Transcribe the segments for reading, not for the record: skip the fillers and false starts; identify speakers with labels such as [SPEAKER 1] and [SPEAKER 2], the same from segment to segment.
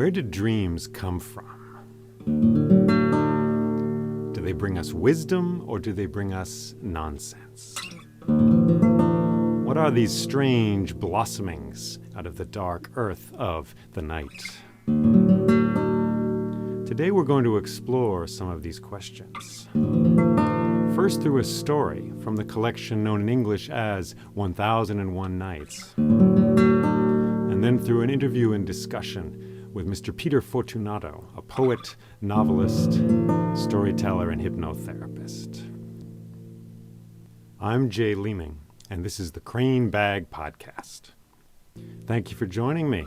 [SPEAKER 1] Where do dreams come from? Do they bring us wisdom or do they bring us nonsense? What are these strange blossomings out of the dark earth of the night? Today we're going to explore some of these questions. First through a story from the collection known in English as 1001 Nights. And then through an interview and discussion with Mr. Peter Fortunato, a poet, novelist, storyteller, and hypnotherapist. I'm Jay Leeming, and this is the Crane Bag Podcast. Thank you for joining me.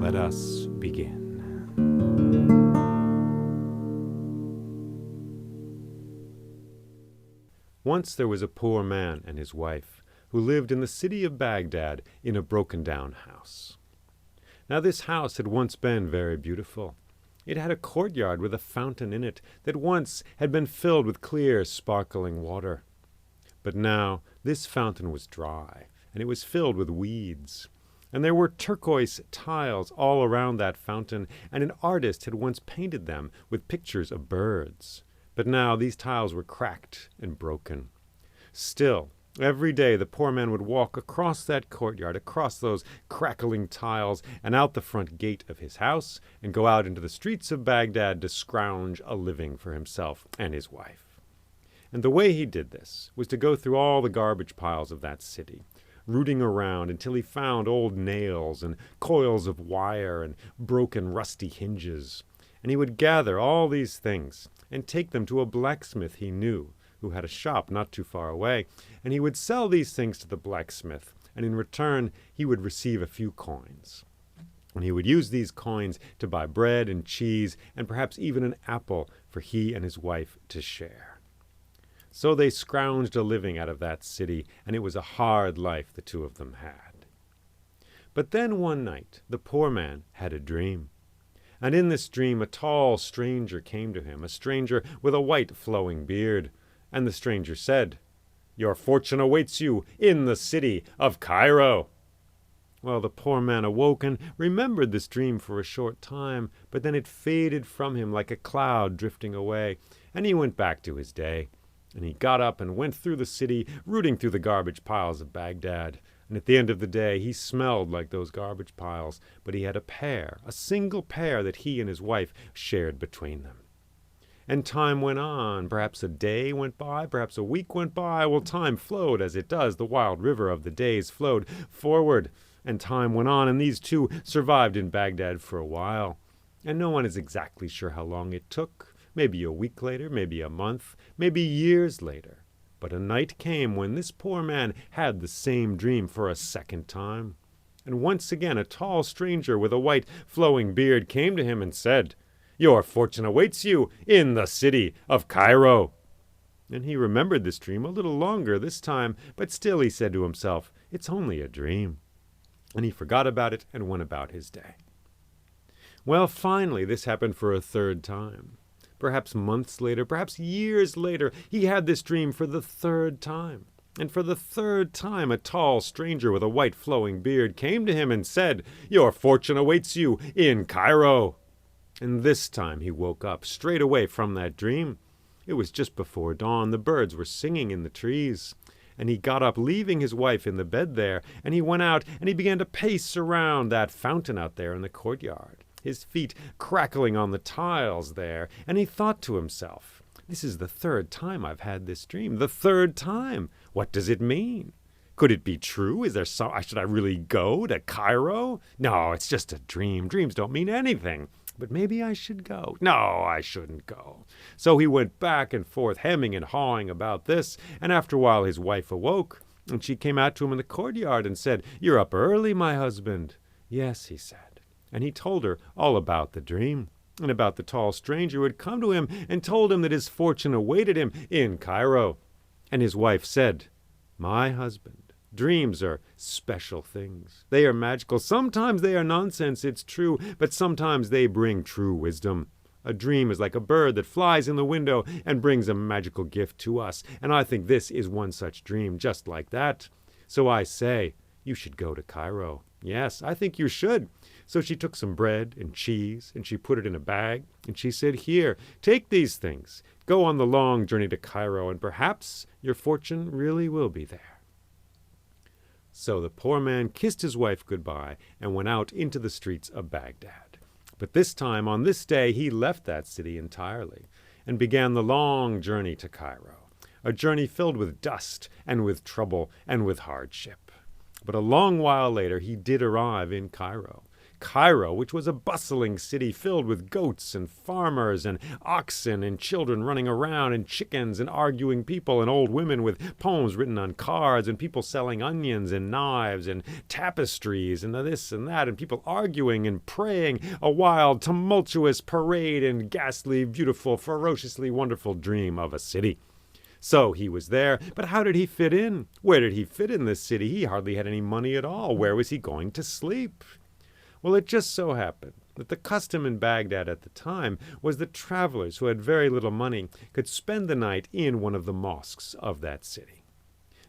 [SPEAKER 1] Let us begin. Once there was a poor man and his wife who lived in the city of Baghdad in a broken-down house. Now this house had once been very beautiful. It had a courtyard with a fountain in it that once had been filled with clear, sparkling water. But now this fountain was dry, and it was filled with weeds. And there were turquoise tiles all around that fountain, and an artist had once painted them with pictures of birds. But now these tiles were cracked and broken. Still, every day the poor man would walk across that courtyard, across those crackling tiles, and out the front gate of his house, and go out into the streets of Baghdad to scrounge a living for himself and his wife. And the way he did this was to go through all the garbage piles of that city, rooting around until he found old nails and coils of wire and broken rusty hinges. And he would gather all these things and take them to a blacksmith he knew, who had a shop not too far away, and he would sell these things to the blacksmith, and in return he would receive a few coins. And he would use these coins to buy bread and cheese, and perhaps even an apple for he and his wife to share. So they scrounged a living out of that city, and it was a hard life the two of them had. But then one night the poor man had a dream. And in this dream a tall stranger came to him, a stranger with a white flowing beard. And the stranger said, "Your fortune awaits you in the city of Cairo." Well, the poor man awoke and remembered this dream for a short time, but then it faded from him like a cloud drifting away, and he went back to his day. And he got up and went through the city, rooting through the garbage piles of Baghdad. And at the end of the day, he smelled like those garbage piles, but he had a single pair that he and his wife shared between them. And time went on. Perhaps a day went by, perhaps a week went by. Well, time flowed as it does. The wild river of the days flowed forward. And time went on, and these two survived in Baghdad for a while. And no one is exactly sure how long it took. Maybe a week later, maybe a month, maybe years later. But a night came when this poor man had the same dream for a second time. And once again a tall stranger with a white flowing beard came to him and said, "Your fortune awaits you in the city of Cairo." And he remembered this dream a little longer this time, but still he said to himself, "It's only a dream." And he forgot about it and went about his day. Well, finally this happened for a third time. Perhaps months later, perhaps years later, he had this dream for the third time. And for the third time, a tall stranger with a white flowing beard came to him and said, "Your fortune awaits you in Cairo." And this time he woke up straight away from that dream. It was just before dawn. The birds were singing in the trees. And he got up, leaving his wife in the bed there, and he went out and he began to pace around that fountain out there in the courtyard, his feet crackling on the tiles there, and he thought to himself, "This is the third time I've had this dream. The third time. What does it mean? Could it be true? Should I really go to Cairo? No, it's just a dream. Dreams don't mean anything. But maybe I should go. No, I shouldn't go." So he went back and forth, hemming and hawing about this, and after a while his wife awoke, and she came out to him in the courtyard and said, "You're up early, my husband." "Yes," he said. And he told her all about the dream, and about the tall stranger who had come to him and told him that his fortune awaited him in Cairo. And his wife said, "My husband, dreams are special things. They are magical. Sometimes they are nonsense, it's true, but sometimes they bring true wisdom. A dream is like a bird that flies in the window and brings a magical gift to us, and I think this is one such dream just like that. So I say, "You should go to Cairo." "Yes, I think you should." So she took some bread and cheese, and she put it in a bag, and she said, "Here, take these things. Go on the long journey to Cairo, and perhaps your fortune really will be there." So the poor man kissed his wife goodbye and went out into the streets of Baghdad. But this time, on this day, he left that city entirely and began the long journey to Cairo, a journey filled with dust and with trouble and with hardship. But a long while later, he did arrive in Cairo. Cairo, which was a bustling city filled with goats and farmers and oxen and children running around and chickens and arguing people and old women with poems written on cards and people selling onions and knives and tapestries and this and that and people arguing and praying, a wild, tumultuous parade and ghastly, beautiful, ferociously wonderful dream of a city. So he was there, but how did he fit in? Where did he fit in this city? He hardly had any money at all. Where was he going to sleep? Well, it just so happened that the custom in Baghdad at the time was that travelers who had very little money could spend the night in one of the mosques of that city.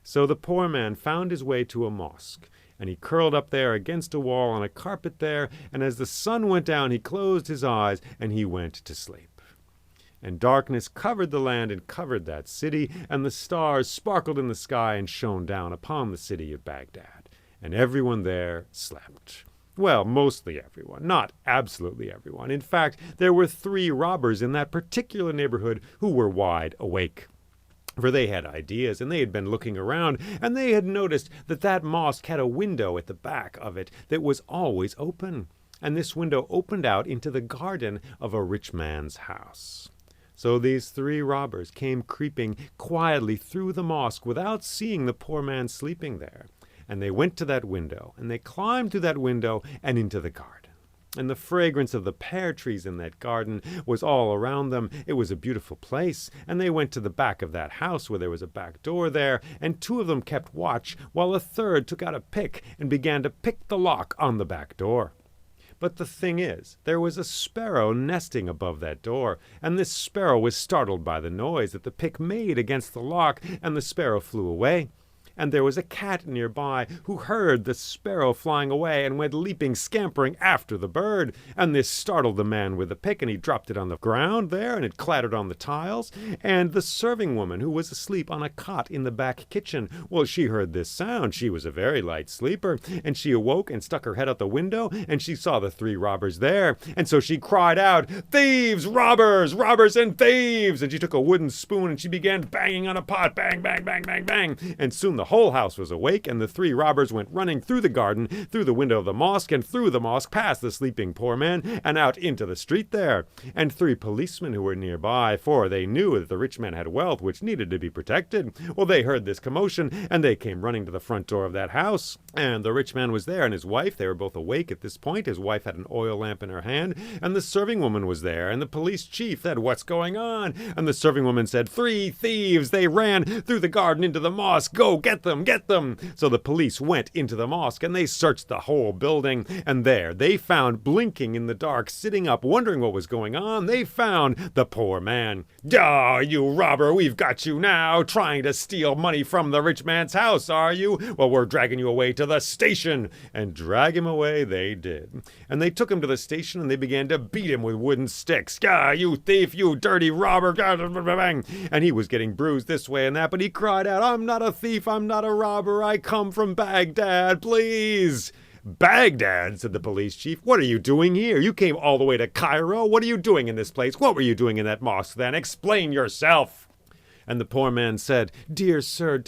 [SPEAKER 1] So the poor man found his way to a mosque, and he curled up there against a wall on a carpet there, and as the sun went down, he closed his eyes and he went to sleep. And darkness covered the land and covered that city, and the stars sparkled in the sky and shone down upon the city of Baghdad, and everyone there slept. Well, mostly everyone, not absolutely everyone. In fact, there were 3 robbers in that particular neighborhood who were wide awake. For they had ideas, and they had been looking around, and they had noticed that that mosque had a window at the back of it that was always open. And this window opened out into the garden of a rich man's house. So these 3 robbers came creeping quietly through the mosque without seeing the poor man sleeping there. And they went to that window, and they climbed through that window and into the garden. And the fragrance of the pear trees in that garden was all around them. It was a beautiful place. And they went to the back of that house where there was a back door there, and 2 of them kept watch, while a third took out a pick and began to pick the lock on the back door. But the thing is, there was a sparrow nesting above that door, and this sparrow was startled by the noise that the pick made against the lock, and the sparrow flew away. And there was a cat nearby who heard the sparrow flying away and went leaping, scampering after the bird. And this startled the man with the pick, and he dropped it on the ground there, and it clattered on the tiles. And the serving woman, who was asleep on a cot in the back kitchen, well, she heard this sound. She was a very light sleeper, and she awoke and stuck her head out the window, and she saw the 3 robbers there. And so she cried out, "Thieves, robbers, robbers and thieves!" And she took a wooden spoon, and she began banging on a pot, bang, bang, bang, bang, bang. And soon the whole house was awake, and the 3 robbers went running through the garden, through the window of the mosque, and through the mosque, past the sleeping poor man, and out into the street there. And 3 policemen who were nearby, for they knew that the rich man had wealth which needed to be protected, well, they heard this commotion, and they came running to the front door of that house. And the rich man was there, and his wife, they were both awake at this point. His wife had an oil lamp in her hand, and the serving woman was there, and the police chief said, "What's going on?" And the serving woman said, "3 thieves, they ran through the garden into the mosque. Go, get them, get them." So the police went into the mosque, and they searched the whole building, and there they found, blinking in the dark, sitting up, wondering what was going on, they found the poor man. "Ah, you robber, we've got you now, trying to steal money from the rich man's house, are you? Well, we're dragging you away to the station." And drag him away they did. And they took him to the station, and they began to beat him with wooden sticks. "Ah, you thief, you dirty robber." And he was getting bruised this way and that, but he cried out, "I'm not a thief, I'm not a robber, I come from Baghdad, please." "Baghdad," said the police chief. "What are you doing here? You came all the way to Cairo. What are you doing in this place? What were you doing in that mosque then? Explain yourself." And the poor man said, dear sir,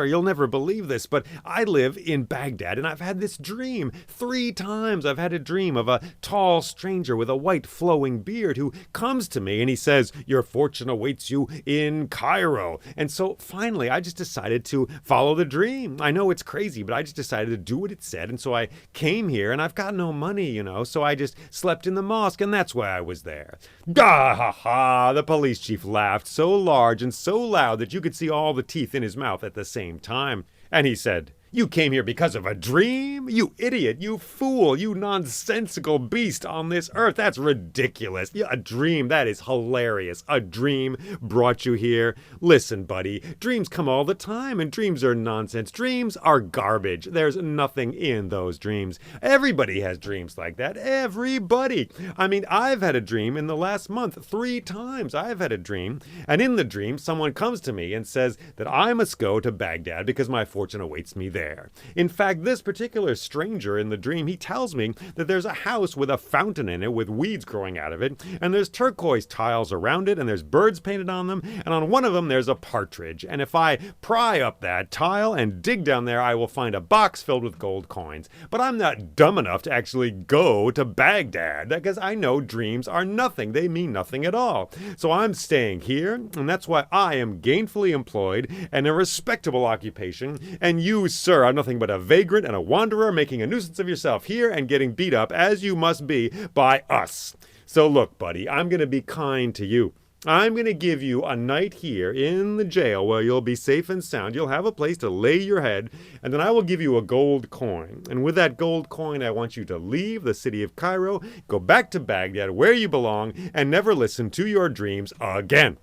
[SPEAKER 1] you'll never believe this, but I live in Baghdad, and I've had this dream. 3 times I've had a dream of a tall stranger with a white flowing beard who comes to me, and he says, 'Your fortune awaits you in Cairo.' And so finally I just decided to follow the dream. I know it's crazy, but I just decided to do what it said, and so I came here, and I've got no money, so I just slept in the mosque, and that's why I was there." "Ah, ha, ha!" The police chief laughed so large and so loud that you could see all the teeth in his mouth at the same time. And he said, You came here because of a dream? You idiot, you fool, you nonsensical beast on this earth. That's ridiculous. Yeah, a dream, that is hilarious. A dream brought you here. Listen, buddy, dreams come all the time, and dreams are nonsense. Dreams are garbage. There's nothing in those dreams. Everybody has dreams like that. Everybody. I mean, I've had a dream in the last month 3 times. I've had a dream, and in the dream, someone comes to me and says that I must go to Baghdad because my fortune awaits me there. In fact, this particular stranger in the dream, he tells me that there's a house with a fountain in it with weeds growing out of it, and there's turquoise tiles around it, and there's birds painted on them, and on one of them there's a partridge. And if I pry up that tile and dig down there, I will find a box filled with gold coins. But I'm not dumb enough to actually go to Baghdad, because I know dreams are nothing. They mean nothing at all. So I'm staying here, and that's why I am gainfully employed and a respectable occupation, and you, sir, are nothing but a vagrant and a wanderer making a nuisance of yourself here and getting beat up, as you must be, by us. So look, buddy, I'm going to be kind to you. I'm going to give you a night here in the jail where you'll be safe and sound. You'll have a place to lay your head, and then I will give you a gold coin. And with that gold coin, I want you to leave the city of Cairo, go back to Baghdad where you belong, and never listen to your dreams again.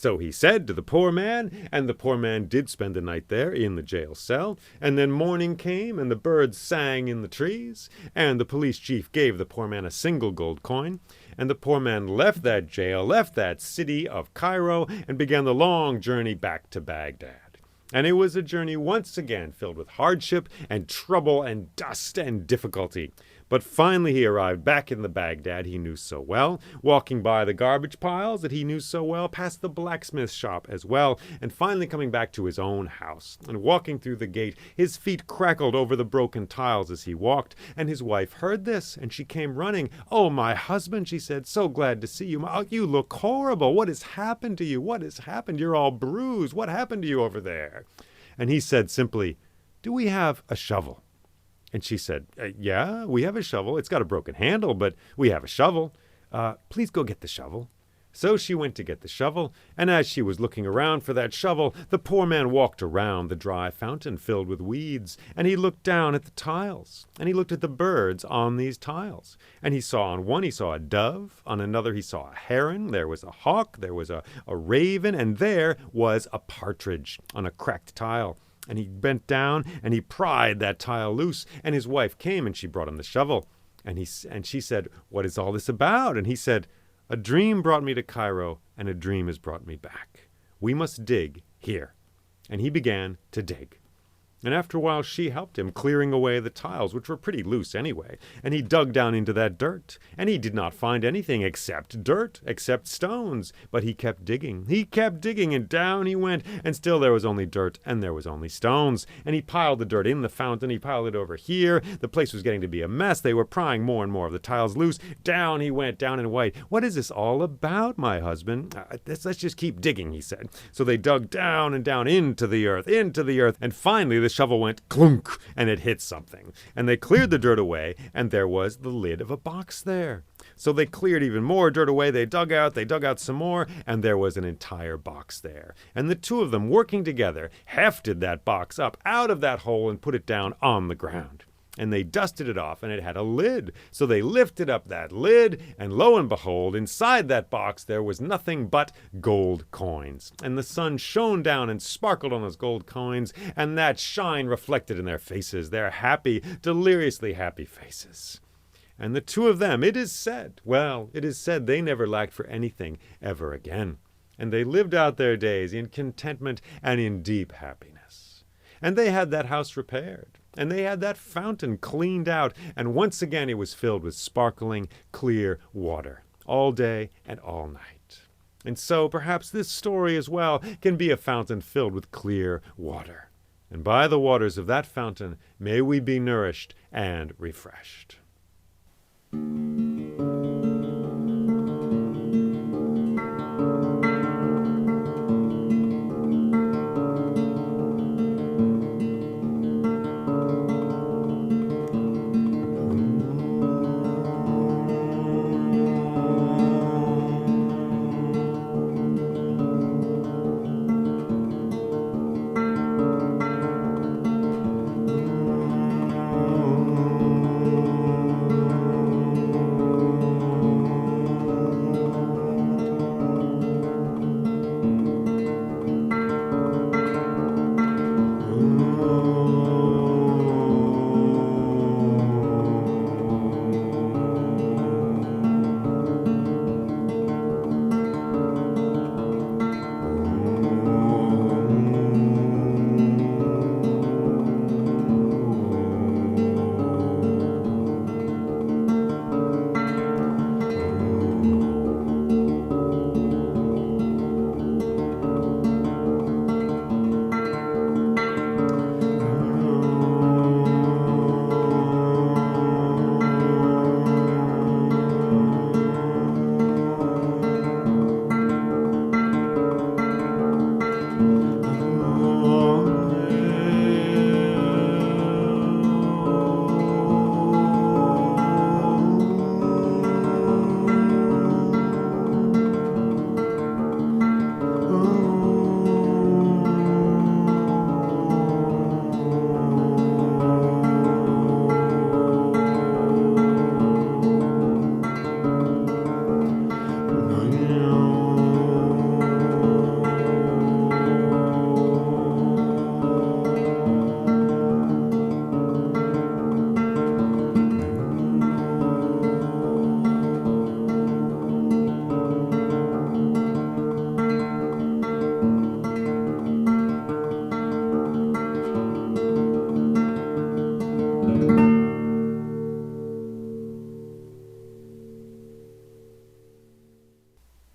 [SPEAKER 1] So he said to the poor man, and the poor man did spend the night there in the jail cell. And then morning came, and the birds sang in the trees, and the police chief gave the poor man a single gold coin. And the poor man left that jail, left that city of Cairo, and began the long journey back to Baghdad. And it was a journey once again filled with hardship and trouble and dust and difficulty. But finally he arrived back in the Baghdad he knew so well, walking by the garbage piles that he knew so well, past the blacksmith shop as well, and finally coming back to his own house. And walking through the gate, his feet crackled over the broken tiles as he walked, and his wife heard this, and she came running. "Oh, my husband," she said, "so glad to see you. You look horrible. What has happened to you? What has happened? You're all bruised. What happened to you over there?" And he said simply, "Do we have a shovel?" And she said, "Yeah, we have a shovel. It's got a broken handle, but we have a shovel. Please go get the shovel." So she went to get the shovel, and as she was looking around for that shovel, the poor man walked around the dry fountain filled with weeds, and he looked down at the tiles, and he looked at the birds on these tiles. And he saw on one, he saw a dove, on another he saw a heron, there was a hawk, there was a raven, and there was a partridge on a cracked tile. And he bent down, and he pried that tile loose, and his wife came, and she brought him the shovel. And she said, "What is all this about?" And he said, "A dream brought me to Cairo, and a dream has brought me back. We must dig here." And he began to dig. And after a while she helped him, clearing away the tiles, which were pretty loose anyway. And he dug down into that dirt, and he did not find anything except dirt, except stones. But he kept digging, and down he went, and still there was only dirt, and there was only stones. And he piled the dirt in the fountain, he piled it over here. The place was getting to be a mess. They were prying more and more of the tiles loose. Down he went, down and white. "What is this all about, my husband?" Let's just keep digging," he said. So they dug down and down into the earth, and finally the shovel went clunk, and it hit something. And they cleared the dirt away, and there was the lid of a box there. So they cleared even more dirt away. They dug out some more, and there was an entire box there. And the two of them, working together, hefted that box up out of that hole and put it down on the ground. And they dusted it off, and it had a lid. So they lifted up that lid, and lo and behold, inside that box there was nothing but gold coins. And the sun shone down and sparkled on those gold coins, and that shine reflected in their faces, their happy, deliriously happy faces. And the two of them, it is said they never lacked for anything ever again. And they lived out their days in contentment and in deep happiness. And they had that house repaired, and they had that fountain cleaned out, and once again it was filled with sparkling, clear water, all day and all night. And so perhaps this story as well can be a fountain filled with clear water. And by the waters of that fountain may we be nourished and refreshed.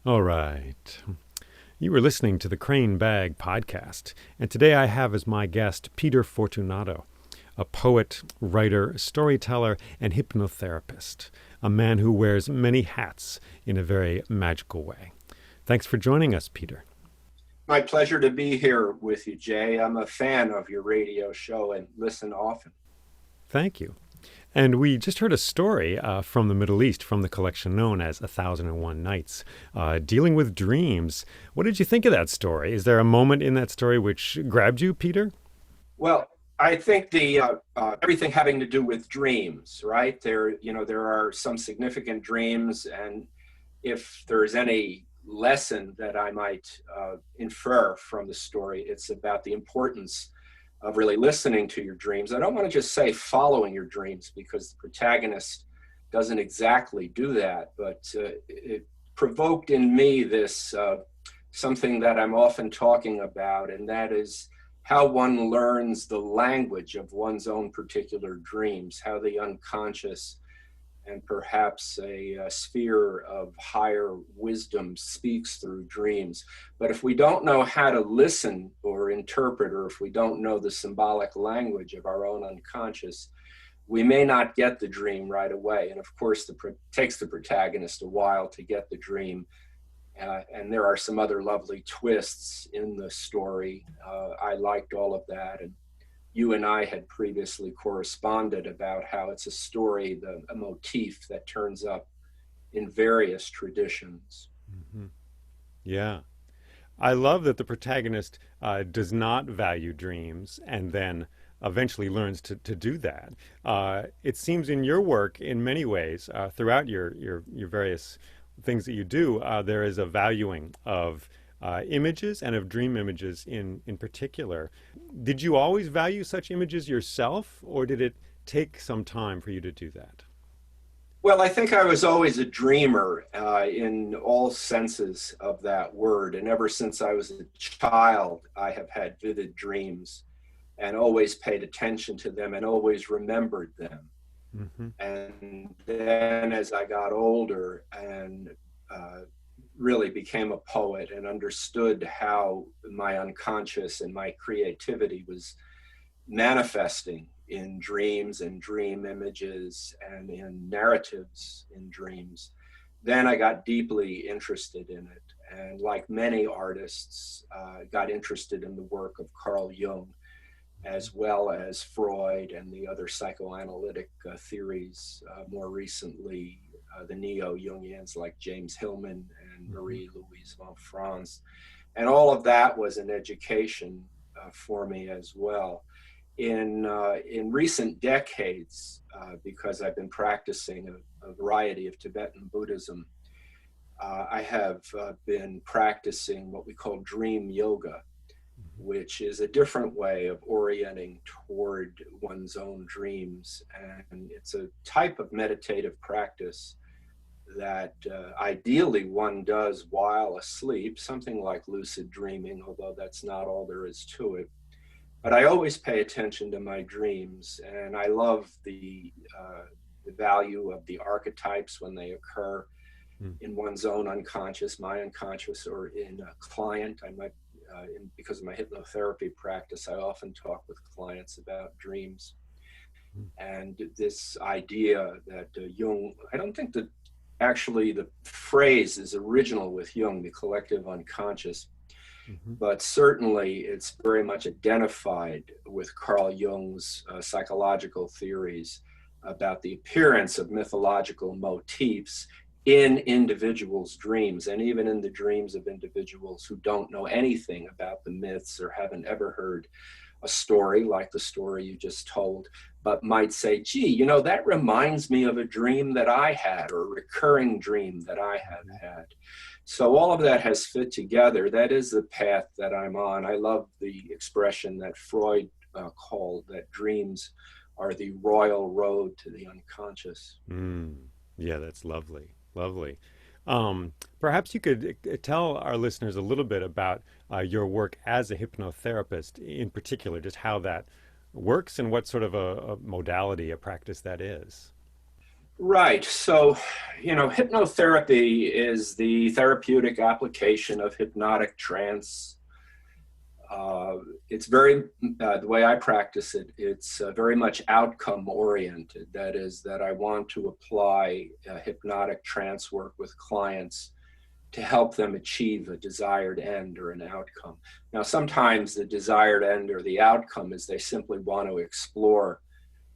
[SPEAKER 1] All right. You were listening to the Crane Bag Podcast, and today I have as my guest Peter Fortunato, a poet, writer, storyteller, and hypnotherapist, a man who wears many hats in a very magical way. Thanks for joining us, Peter.
[SPEAKER 2] My pleasure to be here with you, Jay. I'm a fan of your radio show and listen often.
[SPEAKER 1] Thank you. And we just heard a story from the Middle East, from the collection known as 1001 Nights, dealing with dreams. What did you think of that story? Is there a moment in that story which grabbed you, Peter?
[SPEAKER 2] Well, I think the everything having to do with dreams, right? There are some significant dreams, and if there's any lesson that I might infer from the story, it's about the importance of really listening to your dreams. I don't want to just say following your dreams, because the protagonist doesn't exactly do that, but it provoked in me this something that I'm often talking about, and that is how one learns the language of one's own particular dreams, how the unconscious and perhaps a sphere of higher wisdom speaks through dreams. But if we don't know how to listen or interpret, or if we don't know the symbolic language of our own unconscious, we may not get the dream right away. And of course, it takes the protagonist a while to get the dream. And there are some other lovely twists in the story. I liked all of that. And you and I had previously corresponded about how it's a story, a motif that turns up in various traditions.
[SPEAKER 1] Mm-hmm. Yeah. I love that the protagonist does not value dreams and then eventually learns to do that. It seems in your work, in many ways, throughout your various things that you do, there is a valuing of images and of dream images in particular. Did you always value such images yourself, or did it take some time for you to do that?
[SPEAKER 2] Well, I think I was always a dreamer in all senses of that word. And ever since I was a child, I have had vivid dreams and always paid attention to them and always remembered them. Mm-hmm. And then as I got older and really became a poet and understood how my unconscious and my creativity was manifesting in dreams and dream images and in narratives in dreams, then I got deeply interested in it. And like many artists, got interested in the work of Carl Jung, as well as Freud and the other psychoanalytic theories, more recently, the neo-Jungians like James Hillman and Marie-Louise von Franz. And all of that was an education for me as well. In recent decades, because I've been practicing a variety of Tibetan Buddhism, I have been practicing what we call dream yoga, which is a different way of orienting toward one's own dreams. And it's a type of meditative practice that ideally one does while asleep, something like lucid dreaming, although that's not all there is to it. But I always pay attention to my dreams, and I love the value of the archetypes when they occur in one's own unconscious, my unconscious, or in a client. I might, because of my hypnotherapy practice, I often talk with clients about dreams. And this idea that Jung, I don't think that actually the phrase is original with Jung, the collective unconscious, but certainly it's very much identified with Carl Jung's psychological theories about the appearance of mythological motifs in individuals' dreams, and even in the dreams of individuals who don't know anything about the myths or haven't ever heard a story like the story you just told, but might say, gee, you know, that reminds me of a dream that I had, or a recurring dream that I have had. So all of that has fit together. That is the path that I'm on. I love the expression that Freud called that dreams are the royal road to the unconscious.
[SPEAKER 1] Yeah, that's lovely. Lovely. Perhaps you could tell our listeners a little bit about your work as a hypnotherapist, in particular, just how that works and what sort of a modality, a practice that is.
[SPEAKER 2] Right. So, hypnotherapy is the therapeutic application of hypnotic trance. Uh, it's the way I practice it, it's very much outcome oriented. That is, that I want to apply hypnotic trance work with clients to help them achieve a desired end or an outcome. Now, sometimes the desired end or the outcome is they simply want to explore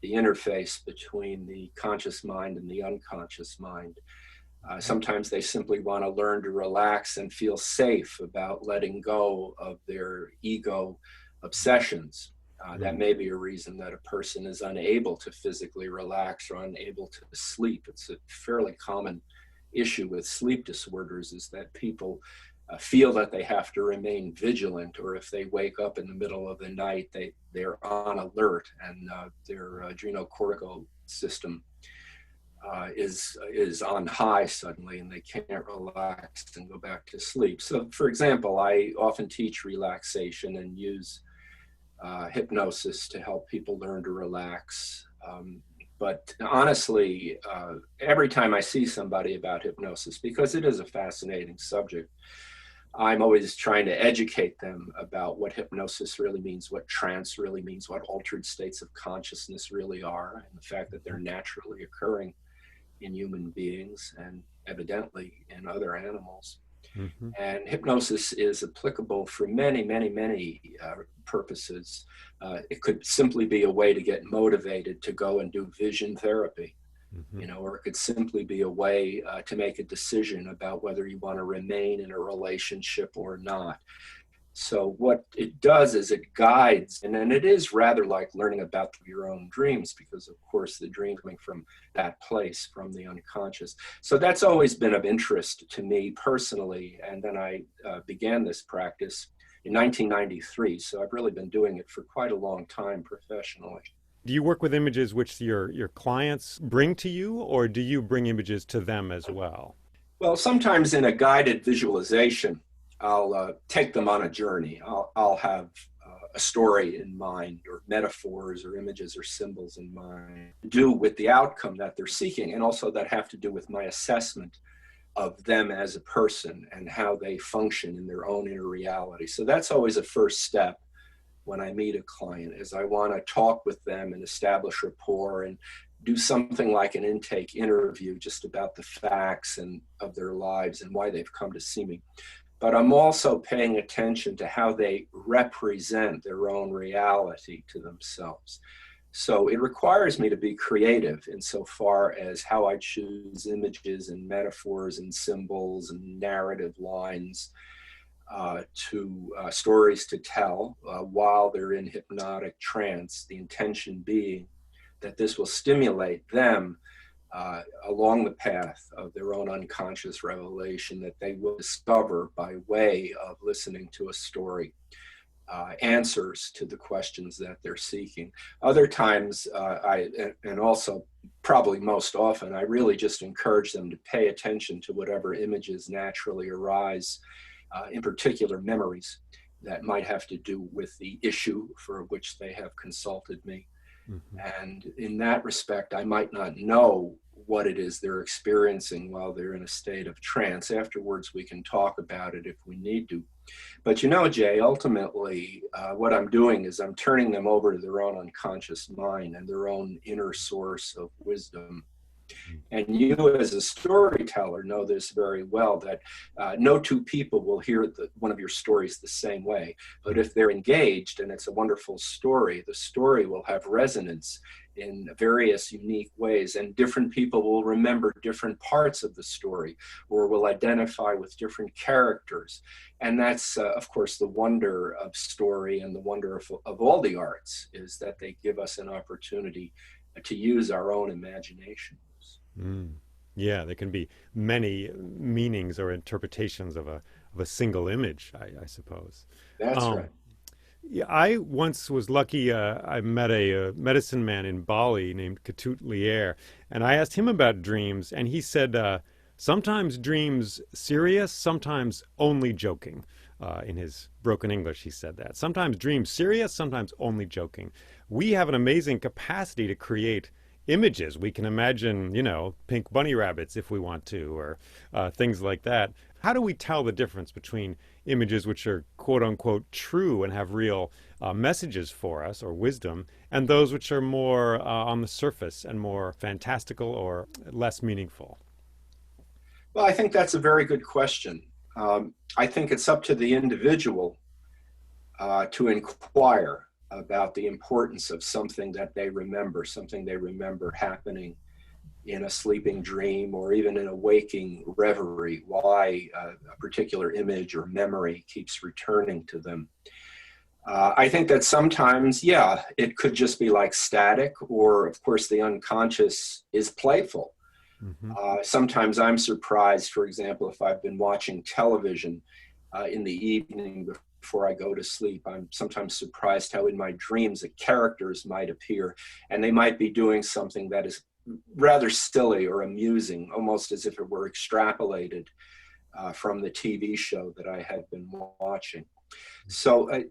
[SPEAKER 2] the interface between the conscious mind and the unconscious mind. Sometimes they simply want to learn to relax and feel safe about letting go of their ego obsessions. That may be a reason that a person is unable to physically relax or unable to sleep. It's a fairly common issue with sleep disorders, is that people feel that they have to remain vigilant, or if they wake up in the middle of the night, they're on alert, and their adrenocortical system is on high suddenly, and they can't relax and go back to sleep. So, for example, I often teach relaxation and use hypnosis to help people learn to relax. But honestly, every time I see somebody about hypnosis, because it is a fascinating subject, I'm always trying to educate them about what hypnosis really means, what trance really means, what altered states of consciousness really are, and the fact that they're naturally occurring in human beings and evidently in other animals.
[SPEAKER 1] Mm-hmm.
[SPEAKER 2] And hypnosis is applicable for many, many, many purposes. It could simply be a way to get motivated to go and do vision therapy,
[SPEAKER 1] Mm-hmm.
[SPEAKER 2] or it could simply be a way to make a decision about whether you want to remain in a relationship or not. So what it does is it guides, and then it is rather like learning about your own dreams, because of course the dream coming from that place, from the unconscious. So that's always been of interest to me personally. And then I began this practice in 1993. So I've really been doing it for quite a long time professionally.
[SPEAKER 1] Do you work with images which your clients bring to you, or do you bring images to them as well?
[SPEAKER 2] Well, sometimes in a guided visualization, I'll take them on a journey. I'll have a story in mind, or metaphors or images or symbols in mind, to do with the outcome that they're seeking, and also that have to do with my assessment of them as a person and how they function in their own inner reality. So that's always a first step when I meet a client, is I want to talk with them and establish rapport and do something like an intake interview just about the facts and of their lives and why they've come to see me. But I'm also paying attention to how they represent their own reality to themselves. So it requires me to be creative insofar as how I choose images and metaphors and symbols and narrative lines to stories to tell while they're in hypnotic trance, the intention being that this will stimulate them along the path of their own unconscious revelation that they will discover by way of listening to a story, answers to the questions that they're seeking. Other times, and also probably most often, I really just encourage them to pay attention to whatever images naturally arise, in particular memories that might have to do with the issue for which they have consulted me.
[SPEAKER 1] Mm-hmm.
[SPEAKER 2] And in that respect, I might not know what it is they're experiencing while they're in a state of trance. Afterwards, we can talk about it if we need to. But Jay, ultimately, what I'm doing is I'm turning them over to their own unconscious mind and their own inner source of wisdom. And you, as a storyteller, know this very well, that no two people will hear one of your stories the same way. But if they're engaged and it's a wonderful story, the story will have resonance in various unique ways, and different people will remember different parts of the story or will identify with different characters. And that's, of course, the wonder of story and the wonder of all the arts, is that they give us an opportunity to use our own imagination.
[SPEAKER 1] Mm. Yeah, there can be many meanings or interpretations of a single image, I suppose.
[SPEAKER 2] That's right.
[SPEAKER 1] Yeah, I once was lucky. I met a medicine man in Bali named Ketut Lier, and I asked him about dreams, and he said sometimes dreams serious, sometimes only joking. In his broken English, he said that. Sometimes dreams serious, sometimes only joking. We have an amazing capacity to create images. We can imagine, pink bunny rabbits if we want to, or things like that. How do we tell the difference between images which are quote unquote true and have real messages for us or wisdom, and those which are more on the surface and more fantastical or less meaningful?
[SPEAKER 2] Well, I think that's a very good question. I think it's up to the individual to inquire about the importance of something that they remember, something they remember happening in a sleeping dream or even in a waking reverie, why a particular image or memory keeps returning to them. I think that sometimes, it could just be like static, or of course the unconscious is playful.
[SPEAKER 1] Mm-hmm.
[SPEAKER 2] Sometimes I'm surprised, for example, if I've been watching television in the evening before I go to sleep, I'm sometimes surprised how in my dreams the characters might appear and they might be doing something that is rather silly or amusing, almost as if it were extrapolated from the TV show that I had been watching. So,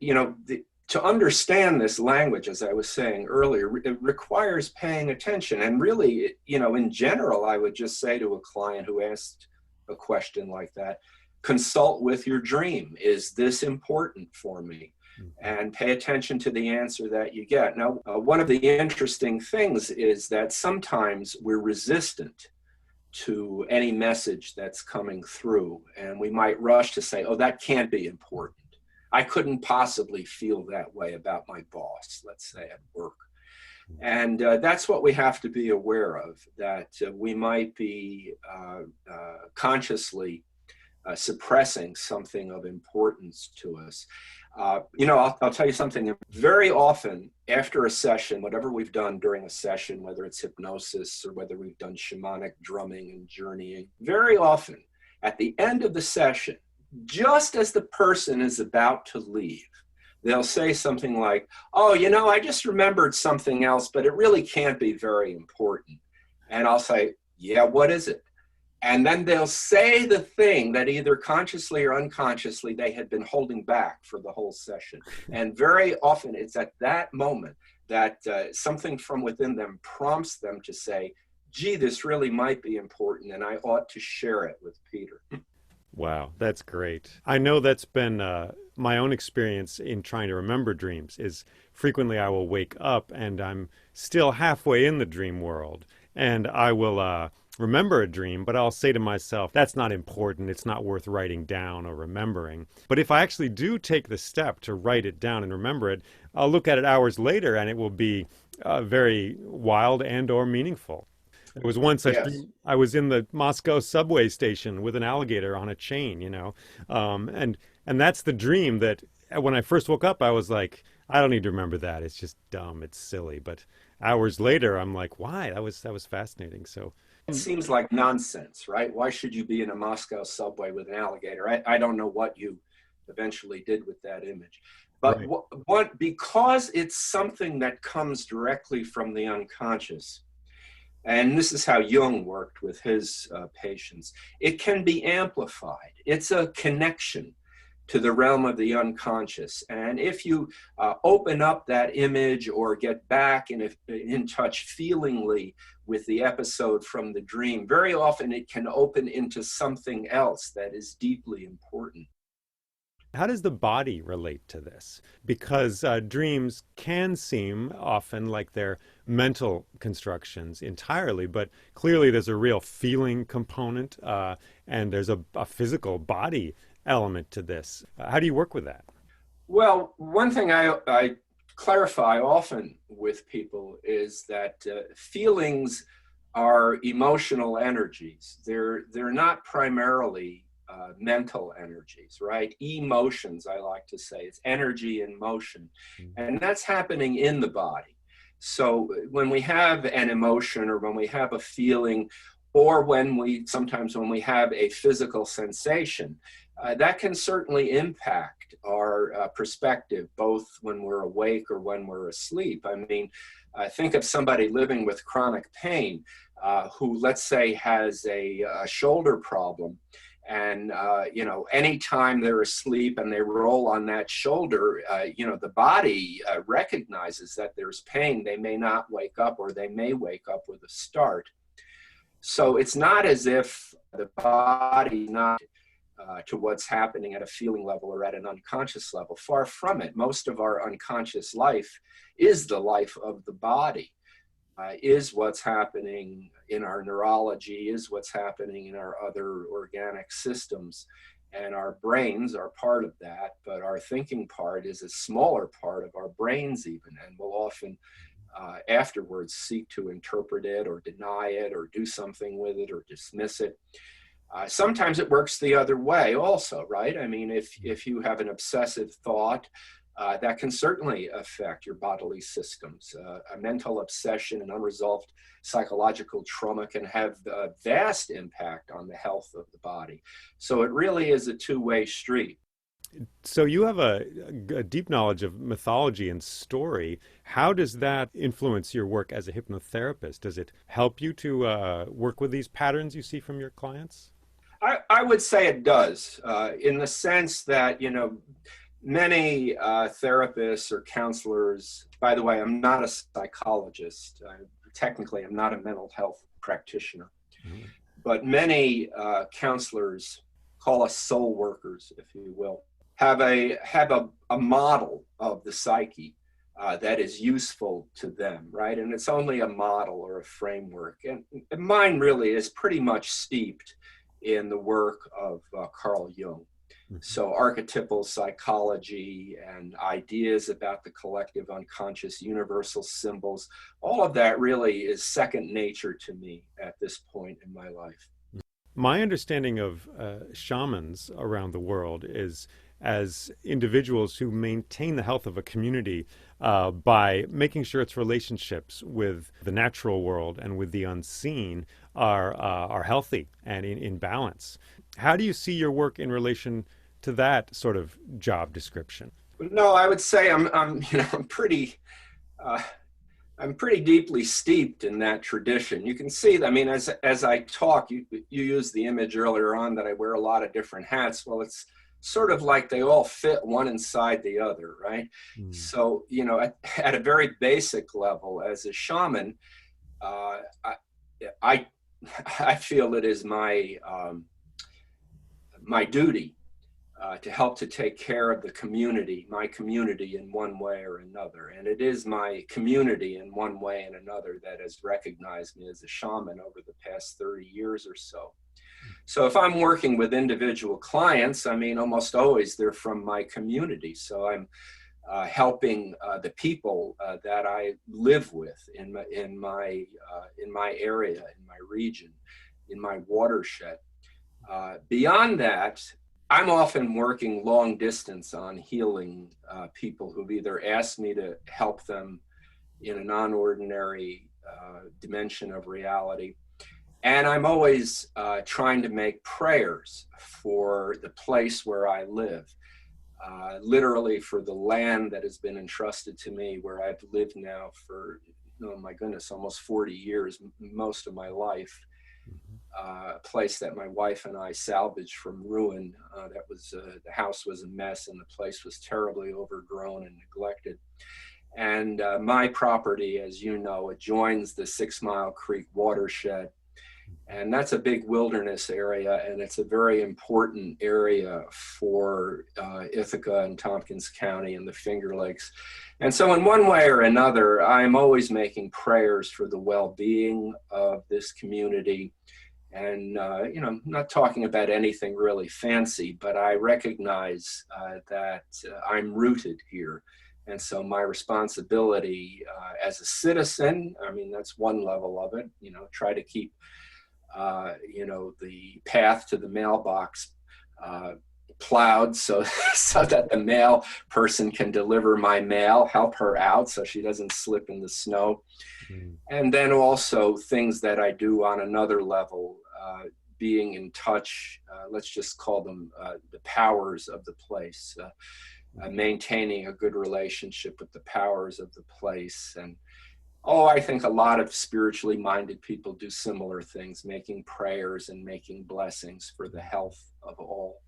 [SPEAKER 2] to understand this language, as I was saying earlier, it requires paying attention. And really, in general, I would just say to a client who asked a question like that, consult with your dream. Is this important for me? And pay attention to the answer that you get. Now, one of the interesting things is that sometimes we're resistant to any message that's coming through, and we might rush to say, oh, that can't be important. I couldn't possibly feel that way about my boss, let's say at work. And that's what we have to be aware of, that we might be consciously suppressing something of importance to us. I'll tell you something. Very often after a session, whatever we've done during a session, whether it's hypnosis or whether we've done shamanic drumming and journeying, very often at the end of the session, just as the person is about to leave, they'll say something like, oh, I just remembered something else, but it really can't be very important. And I'll say, yeah, what is it? And then they'll say the thing that either consciously or unconsciously they had been holding back for the whole session. And very often it's at that moment that something from within them prompts them to say, gee, this really might be important and I ought to share it with Peter.
[SPEAKER 1] Wow, that's great. I know that's been my own experience in trying to remember dreams is frequently I will wake up and I'm still halfway in the dream world and I will remember a dream, but I'll say to myself, that's not important. It's not worth writing down or remembering. But if I actually do take the step to write it down and remember it, I'll look at it hours later and it will be very wild and or meaningful. There was once I was in the Moscow subway station with an alligator on a chain, and that's the dream that when I first woke up, I was like, I don't need to remember that. It's just dumb. It's silly. But hours later, I'm like, why? That was fascinating. So
[SPEAKER 2] it seems like nonsense, right? Why should you be in a Moscow subway with an alligator? I don't know what you eventually did with that image. But
[SPEAKER 1] right.
[SPEAKER 2] Because it's something that comes directly from the unconscious, and this is how Jung worked with his patients, it can be amplified. It's a connection to the realm of the unconscious. And if you open up that image or get back in touch feelingly with the episode from the dream, very often it can open into something else that is deeply important.
[SPEAKER 1] How does the body relate to this? Because dreams can seem often like they're mental constructions entirely, but clearly there's a real feeling component and there's a physical body element to this. How do you work with that?
[SPEAKER 2] Well, one thing I clarify often with people is that feelings are emotional energies. They're not primarily mental energies, right? Emotions, I like to say. It's energy in motion. And that's happening in the body. So when we have an emotion or when we have a feeling, or sometimes when we have a physical sensation, that can certainly impact our perspective, both when we're awake or when we're asleep. I mean, think of somebody living with chronic pain who, let's say, has a shoulder problem. And, anytime they're asleep and they roll on that shoulder, the body recognizes that there's pain. They may not wake up, or they may wake up with a start. So it's not as if the body not to what's happening at a feeling level or at an unconscious level. Far from it. Most of our unconscious life is the life of the body, is what's happening in our neurology, is what's happening in our other organic systems. And our brains are part of that, but our thinking part is a smaller part of our brains even, and we'll often afterwards seek to interpret it or deny it or do something with it or dismiss it. Sometimes it works the other way also, right? I mean, if you have an obsessive thought, that can certainly affect your bodily systems. A mental obsession and unresolved psychological trauma can have a vast impact on the health of the body. So it really is a two-way street.
[SPEAKER 1] So you have a deep knowledge of mythology and story. How does that influence your work as a hypnotherapist? Does it help you to work with these patterns you see from your clients?
[SPEAKER 2] I would say it does, in the sense that, many therapists or counselors, by the way, I'm not a psychologist. Technically, I'm not a mental health practitioner. Mm-hmm. But many counselors, call us soul workers, if you will, have a model of the psyche that is useful to them, right? And it's only a model or a framework. And mine really is pretty much steeped in the work of Carl Jung. Mm-hmm. So archetypal psychology and ideas about the collective unconscious, universal symbols, all of that really is second nature to me at this point in my life.
[SPEAKER 1] My understanding of shamans around the world is as individuals who maintain the health of a community by making sure its relationships with the natural world and with the unseen are healthy and in balance. How do you see your work in relation to that sort of job description?
[SPEAKER 2] No, I would say I'm pretty deeply steeped in that tradition. You can see that, I mean, as I talk, you used the image earlier on that I wear a lot of different hats. Well, it's sort of like they all fit one inside the other, right? Mm. So, at a very basic level, as a shaman, I feel it is my duty to help to take care of my community in one way or another. And it is my community in one way and another that has recognized me as a shaman over the past 30 years or so. So if I'm working with individual clients, I mean, almost always they're from my community. So I'm helping the people that I live with in my area, in my region, in my watershed. Beyond that, I'm often working long distance on healing people who've either asked me to help them in a non-ordinary dimension of reality. And I'm always trying to make prayers for the place where I live, literally for the land that has been entrusted to me, where I've lived now for, oh my goodness, almost 40 years, most of my life. A place that my wife and I salvaged from ruin. The house was a mess and the place was terribly overgrown and neglected. And my property, as you know, adjoins the 6 Mile Creek watershed. And that's a big wilderness area, and it's a very important area for Ithaca and Tompkins County and the Finger Lakes. And so in one way or another, I'm always making prayers for the well-being of this community. And, not talking about anything really fancy, but I recognize that I'm rooted here. And so my responsibility as a citizen, I mean, that's one level of it, try to keep the path to the mailbox plowed so that the mail person can deliver my mail, help her out so she doesn't slip in the snow. Mm. And then also things that I do on another level, being in touch, let's just call them the powers of the place, maintaining a good relationship with the powers of the place, and Oh, I think a lot of spiritually minded people do similar things, making prayers and making blessings for the health of all.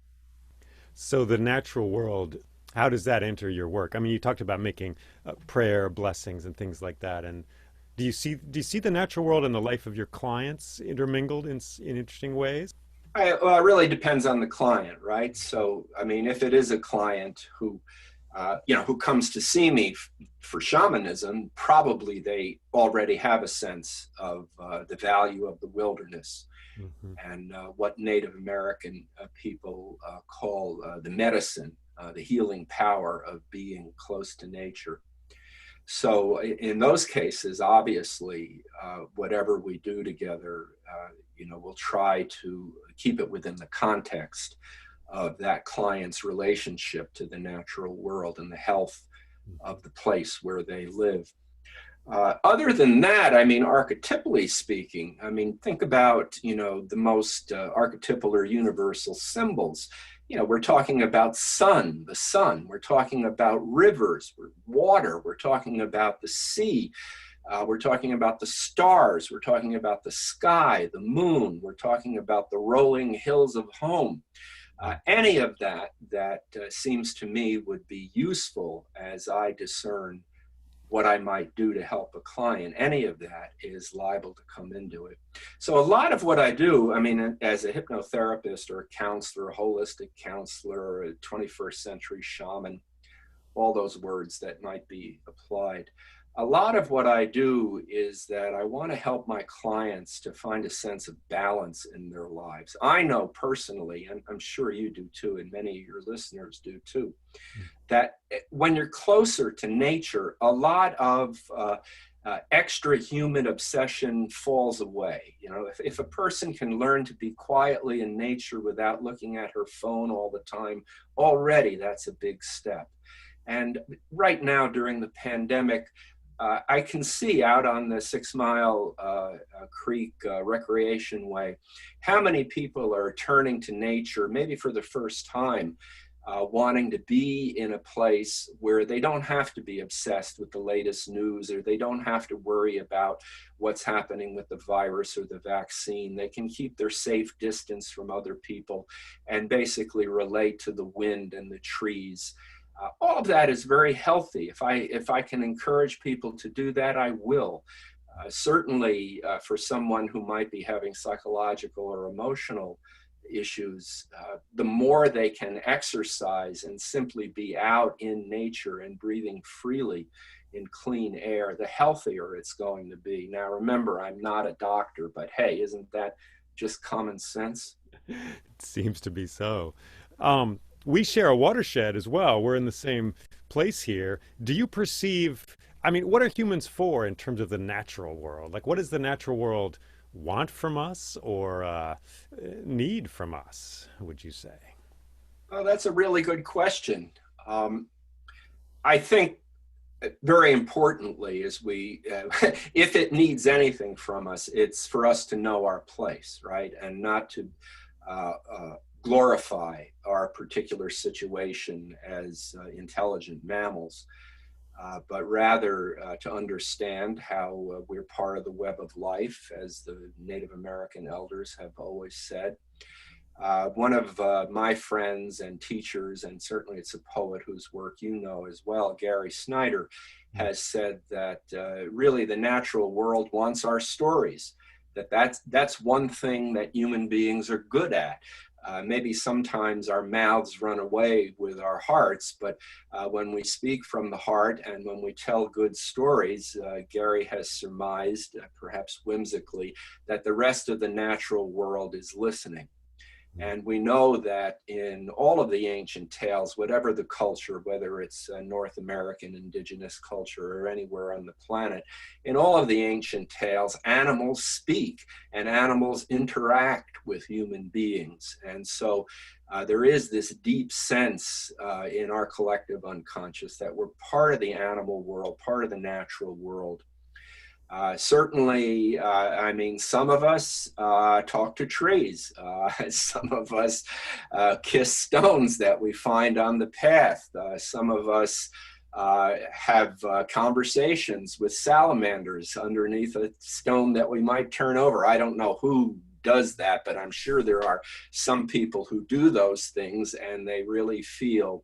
[SPEAKER 1] So the natural world, how does that enter your work? I mean, you talked about making prayer, blessings, and things like that. And do you see the natural world and the life of your clients intermingled in interesting ways?
[SPEAKER 2] Well, it really depends on the client, right? So, I mean, if it is a client who, who comes to see me for shamanism, probably they already have a sense of the value of the wilderness and what Native American people call the medicine, the healing power of being close to nature. So in those cases, obviously, whatever we do together, we'll try to keep it within the context of that client's relationship to the natural world and the health of the place where they live. Other than that, I mean, archetypally speaking, I mean, think about, the most archetypal or universal symbols. We're talking about the sun. We're talking about rivers, water. We're talking about the sea. We're talking about the stars. We're talking about the sky, the moon. We're talking about the rolling hills of home. Any of that seems to me would be useful as I discern what I might do to help a client. Any of that is liable to come into it. So a lot of what I do, I mean, as a hypnotherapist or a counselor, a holistic counselor, or a 21st century shaman, all those words that might be applied. A lot of what I do is that I want to help my clients to find a sense of balance in their lives. I know personally, and I'm sure you do too, and many of your listeners do too, that when you're closer to nature, a lot of extra human obsession falls away. If a person can learn to be quietly in nature without looking at her phone all the time, already that's a big step. And right now during the pandemic, I can see out on the 6 Mile Creek Recreation Way how many people are turning to nature, maybe for the first time, wanting to be in a place where they don't have to be obsessed with the latest news, or they don't have to worry about what's happening with the virus or the vaccine. They can keep their safe distance from other people and basically relate to the wind and the trees. All of that is very healthy. If I can encourage people to do that, I will. Certainly for someone who might be having psychological or emotional issues, the more they can exercise and simply be out in nature and breathing freely in clean air, the healthier it's going to be. Now, remember, I'm not a doctor, but hey, isn't that just common sense?
[SPEAKER 1] It seems to be so. We share a watershed as well. We're in the same place here. Do you perceive, I mean, what are humans for in terms of the natural world? Like, what does the natural world want from us or need from us, would you say?
[SPEAKER 2] Well, that's a really good question. I think very importantly is if it needs anything from us, it's for us to know our place, right? And not to glorify our particular situation as intelligent mammals, but rather to understand how we're part of the web of life, as the Native American elders have always said. One of my friends and teachers, and certainly it's a poet whose work you know as well, Gary Snyder, has said that really the natural world wants our stories. That's one thing that human beings are good at. Maybe sometimes our mouths run away with our hearts, but when we speak from the heart and when we tell good stories, Gary has surmised, perhaps whimsically, that the rest of the natural world is listening. And we know that in all of the ancient tales, whatever the culture, whether it's North American indigenous culture or anywhere on the planet, in all of the ancient tales, animals speak and animals interact with human beings. And so there is this deep sense in our collective unconscious that we're part of the animal world, part of the natural world. Certainly, I mean, some of us talk to trees. Some of us kiss stones that we find on the path. Some of us have conversations with salamanders underneath a stone that we might turn over. I don't know who does that, but I'm sure there are some people who do those things, and they really feel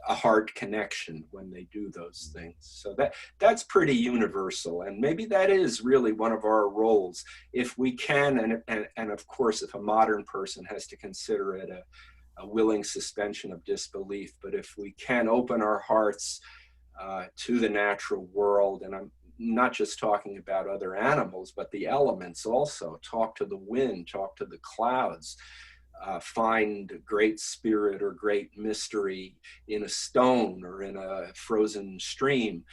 [SPEAKER 2] a heart connection when they do those things. So that's pretty universal, and maybe that is really one of our roles, if we can, and of course, if a modern person has to consider it a willing suspension of disbelief, but if we can open our hearts to the natural world, and I'm not just talking about other animals, but the elements also. Talk to the wind, talk to the clouds, find great spirit or great mystery in a stone or in a frozen stream.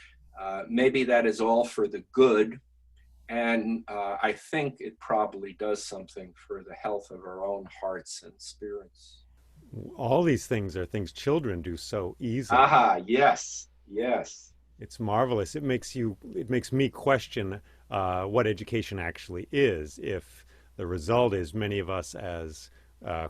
[SPEAKER 2] Maybe that is all for the good. And I think it probably does something for the health of our own hearts and spirits.
[SPEAKER 1] All these things are things children do so easily.
[SPEAKER 2] Aha, yes, yes.
[SPEAKER 1] It's marvelous. It makes me question what education actually is, if the result is many of us as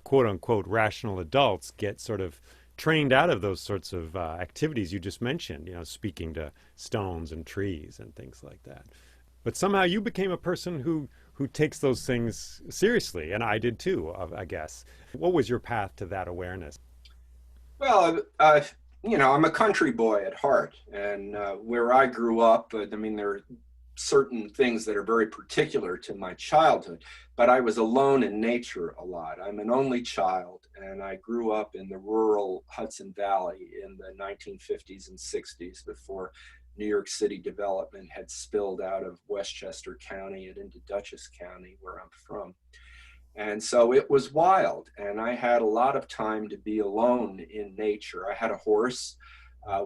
[SPEAKER 1] quote unquote rational adults get sort of trained out of those sorts of activities you just mentioned, speaking to stones and trees and things like that. But somehow you became a person who takes those things seriously, and I did too, I guess. What was your path to that awareness?
[SPEAKER 2] Well, I'm a country boy at heart, and where I grew up, there are certain things that are very particular to my childhood, but I was alone in nature a lot. I'm an only child, and I grew up in the rural Hudson Valley in the 1950s and 60s, before New York City development had spilled out of Westchester County and into Dutchess County, where I'm from. And so it was wild, and I had a lot of time to be alone in nature. I had a horse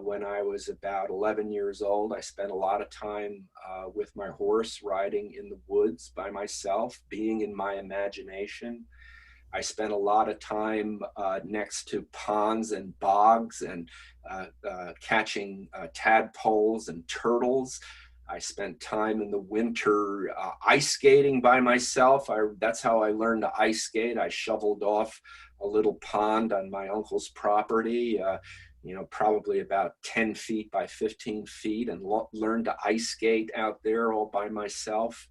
[SPEAKER 2] when I was about 11 years old. I spent a lot of time with my horse, riding in the woods by myself, being in my imagination. I spent a lot of time next to ponds and bogs and catching tadpoles and turtles. I spent time in the winter ice skating by myself. That's how I learned to ice skate. I shoveled off a little pond on my uncle's property, probably about 10 feet by 15 feet, and learned to ice skate out there all by myself.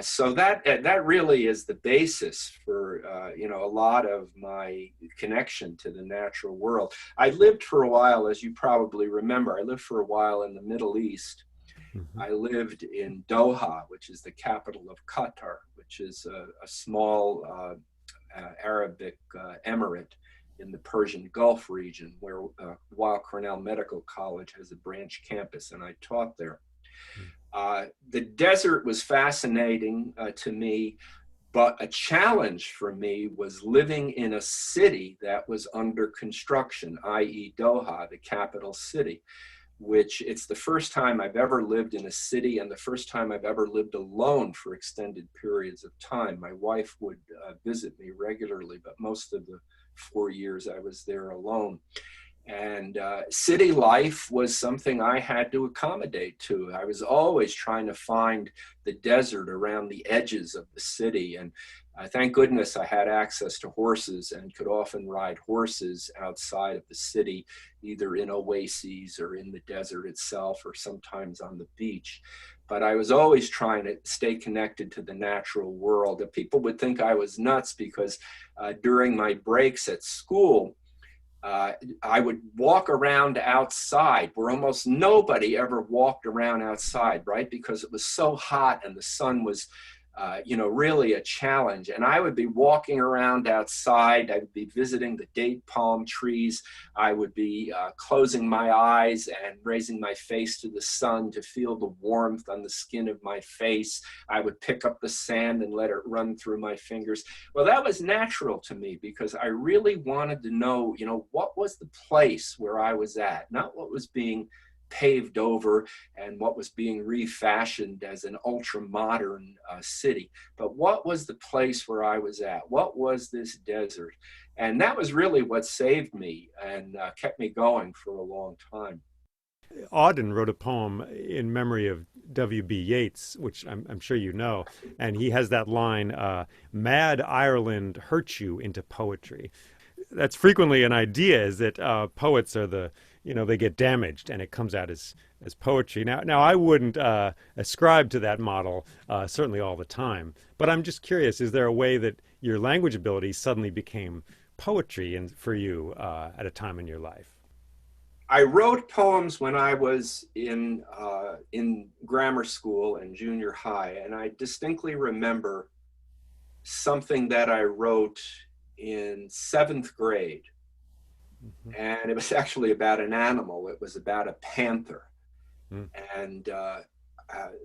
[SPEAKER 2] So that really is the basis for a lot of my connection to the natural world. I lived for a while, as you probably remember, I lived for a while in the Middle East. Mm-hmm. I lived in Doha, which is the capital of Qatar, which is a small Arabic emirate in the Persian Gulf region, where Weill Cornell Medical College has a branch campus, and I taught there. The desert was fascinating to me, but a challenge for me was living in a city that was under construction, i.e. Doha, the capital city, which it's the first time I've ever lived in a city, and the first time I've ever lived alone for extended periods of time. My wife would visit me regularly, but most of the 4 years I was there alone. And city life was something I had to accommodate to. I was always trying to find the desert around the edges of the city. And thank goodness I had access to horses and could often ride horses outside of the city, either in oases or in the desert itself, or sometimes on the beach. But I was always trying to stay connected to the natural world. And people would think I was nuts because during my breaks at school, I would walk around outside where almost nobody ever walked around outside, right? Because it was so hot and the sun was, really a challenge. And I would be walking around outside. I would be visiting the date palm trees. I would be closing my eyes and raising my face to the sun to feel the warmth on the skin of my face. I would pick up the sand and let it run through my fingers. Well, that was natural to me because I really wanted to know, what was the place where I was at, not what was being paved over and what was being refashioned as an ultra-modern city, but what was the place where I was at? What was this desert? And that was really what saved me and kept me going for a long time.
[SPEAKER 1] Auden wrote a poem in memory of W.B. Yeats, which I'm sure you know, and he has that line, "Mad Ireland hurts you into poetry." That's frequently an idea, is that poets are the they get damaged and it comes out as poetry. Now I wouldn't ascribe to that model certainly all the time, but I'm just curious: is there a way that your language ability suddenly became poetry for you at a time in your life?
[SPEAKER 2] I wrote poems when I was in grammar school and junior high, and I distinctly remember something that I wrote in seventh grade.
[SPEAKER 1] Mm-hmm.
[SPEAKER 2] And it was actually about an animal. It was about a panther.
[SPEAKER 1] Mm.
[SPEAKER 2] And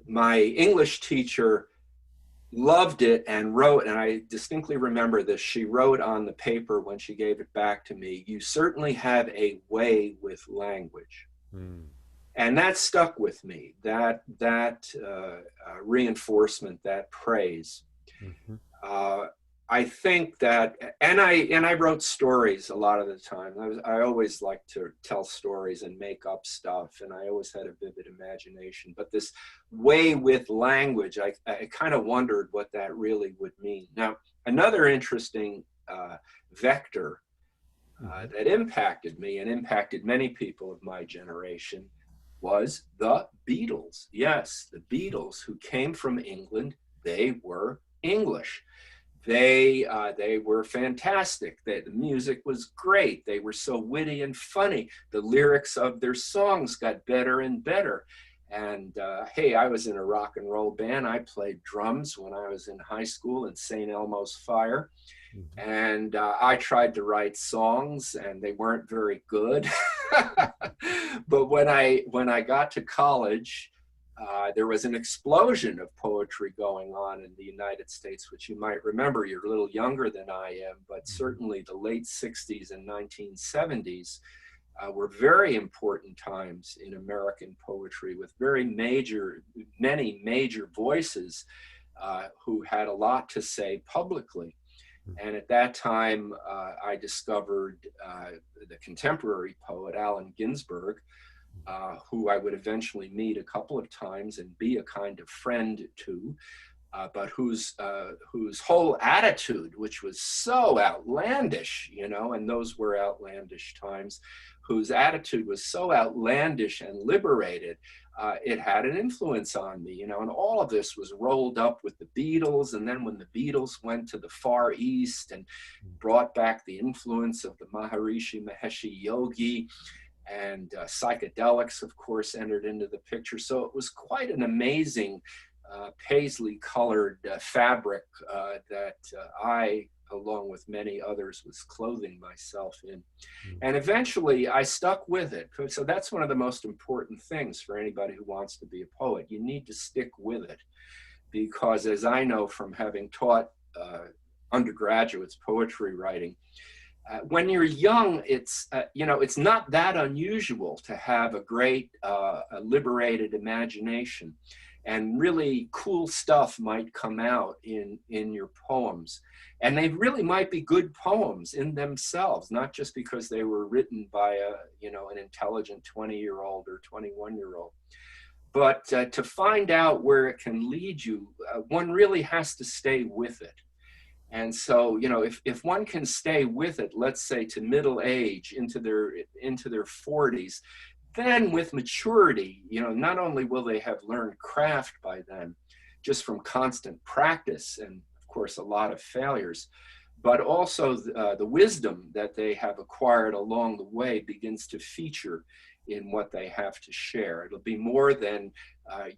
[SPEAKER 2] my English teacher loved it and wrote, and I distinctly remember this. She wrote on the paper when she gave it back to me, "You certainly have a way with language."
[SPEAKER 1] Mm.
[SPEAKER 2] And that stuck with me, that reinforcement, that praise.
[SPEAKER 1] Mm-hmm.
[SPEAKER 2] I think that, and I wrote stories a lot of the time. I always liked to tell stories and make up stuff, and I always had a vivid imagination. But this way with language, I kind of wondered what that really would mean. Now, another interesting vector that impacted me and impacted many people of my generation was the Beatles. Yes, the Beatles, who came from England. They were English. They were fantastic. The music was great. They were so witty and funny. The lyrics of their songs got better and better. And hey, I was in a rock and roll band. I played drums when I was in high school in St. Elmo's Fire.
[SPEAKER 1] Mm-hmm.
[SPEAKER 2] And I tried to write songs, and they weren't very good. But when I got to college, there was an explosion of poetry going on in the United States, which you might remember. You're a little younger than I am, but certainly the late 60s and 1970s were very important times in American poetry, with many major voices who had a lot to say publicly. And at that time, I discovered the contemporary poet, Allen Ginsberg, who I would eventually meet a couple of times and be a kind of friend to, but whose whole attitude, which was so outlandish, and those were outlandish times, whose attitude was so outlandish and liberated, it had an influence on me, and all of this was rolled up with the Beatles. And then when the Beatles went to the Far East and brought back the influence of the Maharishi Maheshi Yogi, and psychedelics, of course, entered into the picture. So it was quite an amazing paisley-colored fabric that I, along with many others, was clothing myself in. And eventually I stuck with it. So that's one of the most important things for anybody who wants to be a poet. You need to stick with it, because as I know from having taught undergraduates poetry writing, when you're young, it's not that unusual to have a great liberated imagination, and really cool stuff might come out in your poems, and they really might be good poems in themselves, not just because they were written by an intelligent 20-year-old or 21-year-old. But to find out where it can lead you, one really has to stay with it. And so, if one can stay with it, let's say to middle age, into their 40s, then with maturity, not only will they have learned craft by then, just from constant practice and, of course, a lot of failures, but also the wisdom that they have acquired along the way begins to feature in what they have to share. It'll be more than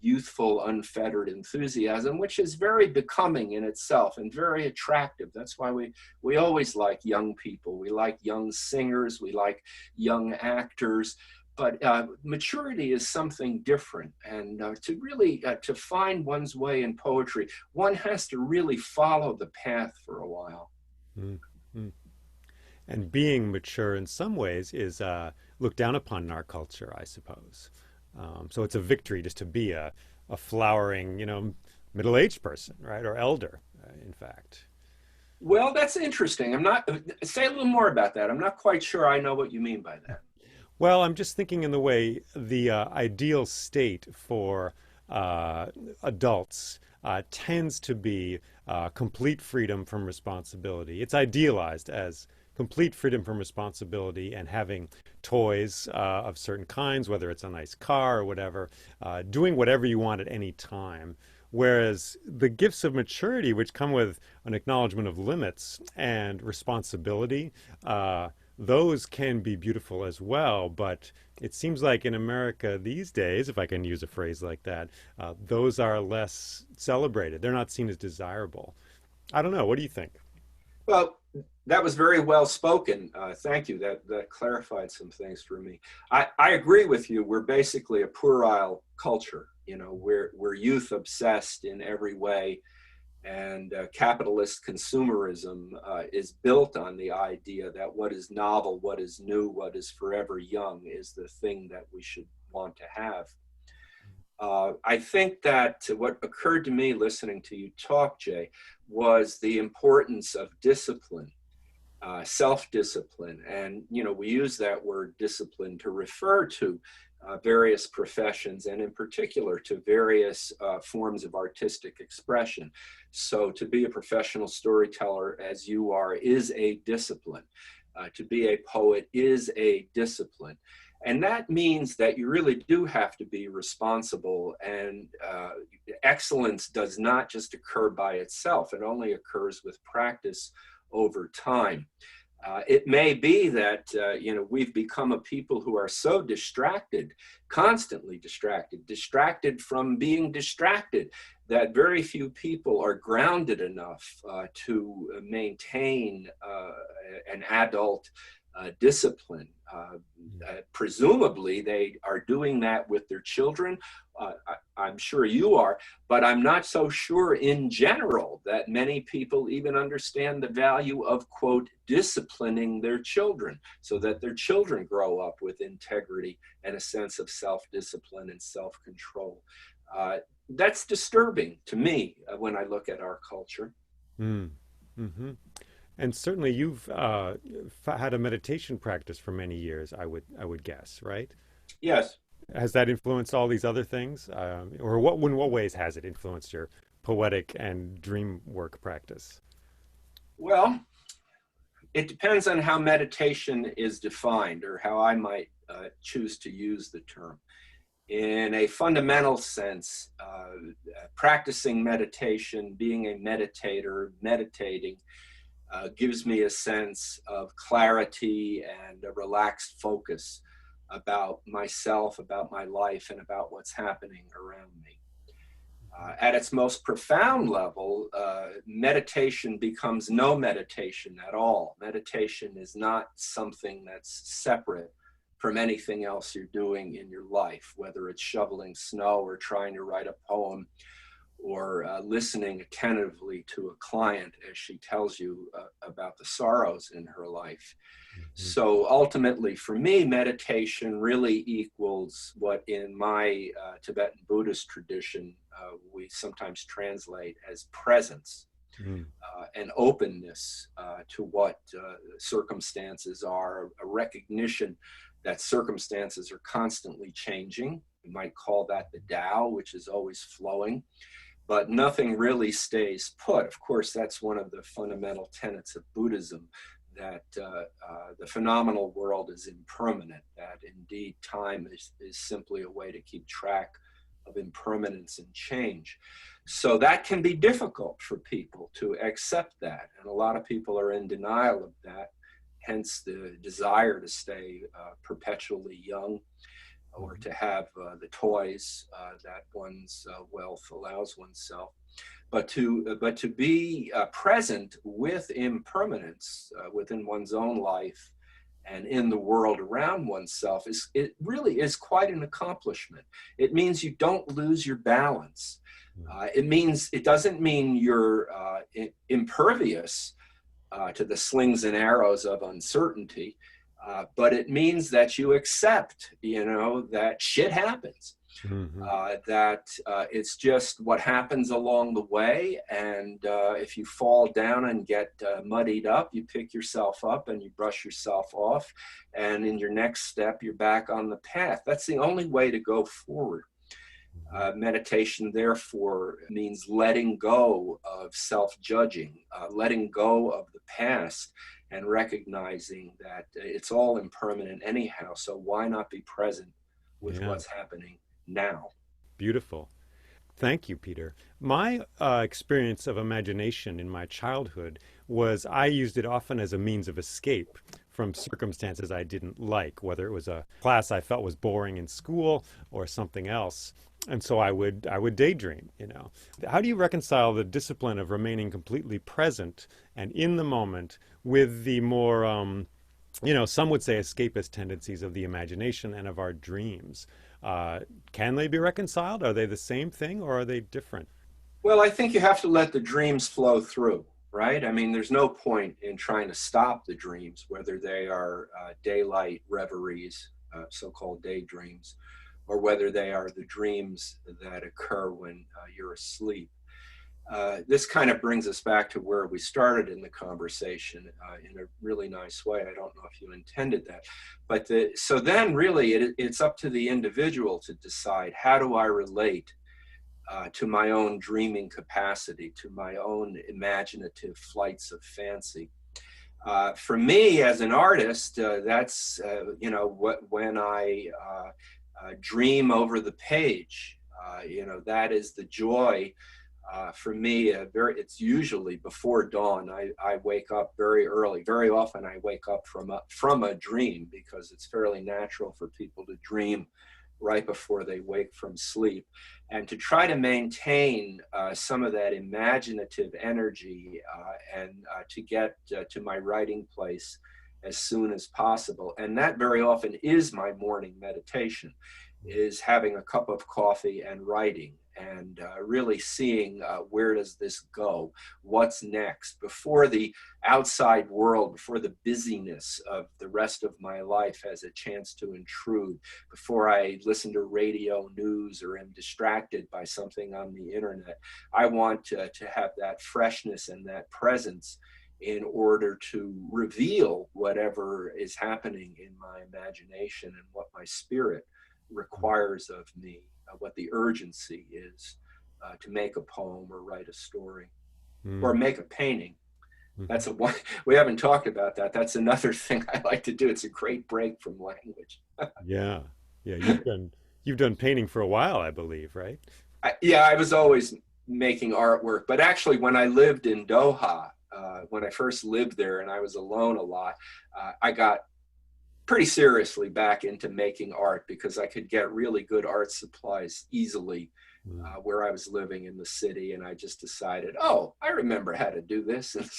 [SPEAKER 2] youthful, unfettered enthusiasm, which is very becoming in itself and very attractive. That's why we always like young people. We like young singers. We like young actors. But maturity is something different. And to really, to find one's way in poetry, one has to really follow the path for a while.
[SPEAKER 1] Mm-hmm. And being mature in some ways is looked down upon in our culture, I suppose. So it's a victory just to be a flowering, middle-aged person, right? Or elder, in fact.
[SPEAKER 2] Well, that's interesting. Say a little more about that. I'm not quite sure I know what you mean by that.
[SPEAKER 1] Well, I'm just thinking in the way the ideal state for adults tends to be complete freedom from responsibility. It's idealized as complete freedom from responsibility and having toys of certain kinds, whether it's a nice car or whatever, doing whatever you want at any time. Whereas the gifts of maturity, which come with an acknowledgement of limits and responsibility, those can be beautiful as well. But it seems like in America these days, if I can use a phrase like that, those are less celebrated. They're not seen as desirable. I don't know. What do you think?
[SPEAKER 2] Well, that was very well spoken. Thank you. That clarified some things for me. I agree with you. We're basically a puerile culture. You know, we're youth obsessed in every way, and capitalist consumerism is built on the idea that what is novel, what is new, what is forever young is the thing that we should want to have. I think that what occurred to me listening to you talk, Jay, was the importance of discipline, self-discipline. And, you know, we use that word discipline to refer to various professions, and in particular to various forms of artistic expression. So to be a professional storyteller, as you are, is a discipline. To be a poet is a discipline. And that means that you really do have to be responsible, and excellence does not just occur by itself. It only occurs with practice over time. It may be that, you know, we've become a people who are so distracted, constantly distracted from being distracted, that very few people are grounded enough to maintain an adult discipline. Presumably they are doing that with their children. I'm sure you are, but I'm not so sure in general that many people even understand the value of, quote, disciplining their children so that their children grow up with integrity and a sense of self-discipline and self-control. That's disturbing to me when I look at our culture.
[SPEAKER 1] Mm. Hmm. And certainly you've had a meditation practice for many years, I would guess, right?
[SPEAKER 2] Yes.
[SPEAKER 1] Has that influenced all these other things? Or in what ways has it influenced your poetic and dream work practice?
[SPEAKER 2] Well, it depends on how meditation is defined, or how I might choose to use the term. In a fundamental sense, practicing meditation, being a meditator, meditating, gives me a sense of clarity and a relaxed focus about myself, about my life, and about what's happening around me. At its most profound level, meditation becomes no meditation at all. Meditation is not something that's separate from anything else you're doing in your life, whether it's shoveling snow or trying to write a poem, or listening attentively to a client as she tells you about the sorrows in her life. Mm-hmm. So ultimately, for me, meditation really equals what in my Tibetan Buddhist tradition we sometimes translate as presence. Mm. An openness to what circumstances are, a recognition that circumstances are constantly changing. We might call that the Tao, which is always flowing. But nothing really stays put. Of course, that's one of the fundamental tenets of Buddhism, that the phenomenal world is impermanent, that indeed time is simply a way to keep track of impermanence and change. So that can be difficult for people to accept that. And a lot of people are in denial of that, hence the desire to stay perpetually young, or to have the toys that one's wealth allows oneself, but to be present with impermanence within one's own life and in the world around oneself it really is quite an accomplishment. It means you don't lose your balance. It doesn't mean you're impervious to the slings and arrows of uncertainty. But it means that you accept, you know, that shit happens, mm-hmm. That it's just what happens along the way. And if you fall down and get muddied up, you pick yourself up and you brush yourself off. And in your next step, you're back on the path. That's the only way to go forward. Meditation, therefore, means letting go of self-judging, letting go of the past, and recognizing that it's all impermanent anyhow. So why not be present with
[SPEAKER 1] Yeah,
[SPEAKER 2] what's happening now?
[SPEAKER 1] beautiful. Thank you, Peter. My experience of imagination in my childhood was I used it often as a means of escape from circumstances I didn't like, whether it was a class I felt was boring in school or something else. And so I would daydream, you know. How do you reconcile the discipline of remaining completely present and in the moment with the more some would say escapist tendencies of the imagination and of our dreams? Uh, can they be reconciled? Are they the same thing or are they different?
[SPEAKER 2] Well, I think you have to let the dreams flow through, right? I mean, there's no point in trying to stop the dreams, whether they are daylight reveries, so-called daydreams, or whether they are the dreams that occur when you're asleep. This kind of brings us back to where we started in the conversation in a really nice way. I don't know if you intended that, but so then really it's up to the individual to decide, how do I relate to my own dreaming capacity, to my own imaginative flights of fancy. For me, as an artist, that's when I dream over the page. That is the joy. For me, it's usually before dawn. I wake up very early. Very often, I wake up from a dream, because it's fairly natural for people to dream right before they wake from sleep, and to try to maintain some of that imaginative energy and to get to my writing place as soon as possible. And that very often is my morning meditation, is having a cup of coffee and writing, and really seeing where does this go, what's next, before the outside world, before the busyness of the rest of my life has a chance to intrude, before I listen to radio news or am distracted by something on the internet. I want to have that freshness and that presence in order to reveal whatever is happening in my imagination and what my spirit requires of me, what the urgency is to make a poem or write a story or
[SPEAKER 1] Mm.
[SPEAKER 2] make a painting.
[SPEAKER 1] Mhm.
[SPEAKER 2] That's a one, we haven't talked about that. That's another thing I like to do. It's a great break from language.
[SPEAKER 1] Yeah. Yeah, you've done painting for a while, I believe, right?
[SPEAKER 2] Yeah, I was always making artwork, but actually when I lived in Doha, when I first lived there and I was alone a lot, I got pretty seriously back into making art, because I could get really good art supplies easily
[SPEAKER 1] Mm.
[SPEAKER 2] where I was living in the city. And I just decided, oh, I remember how to do this. And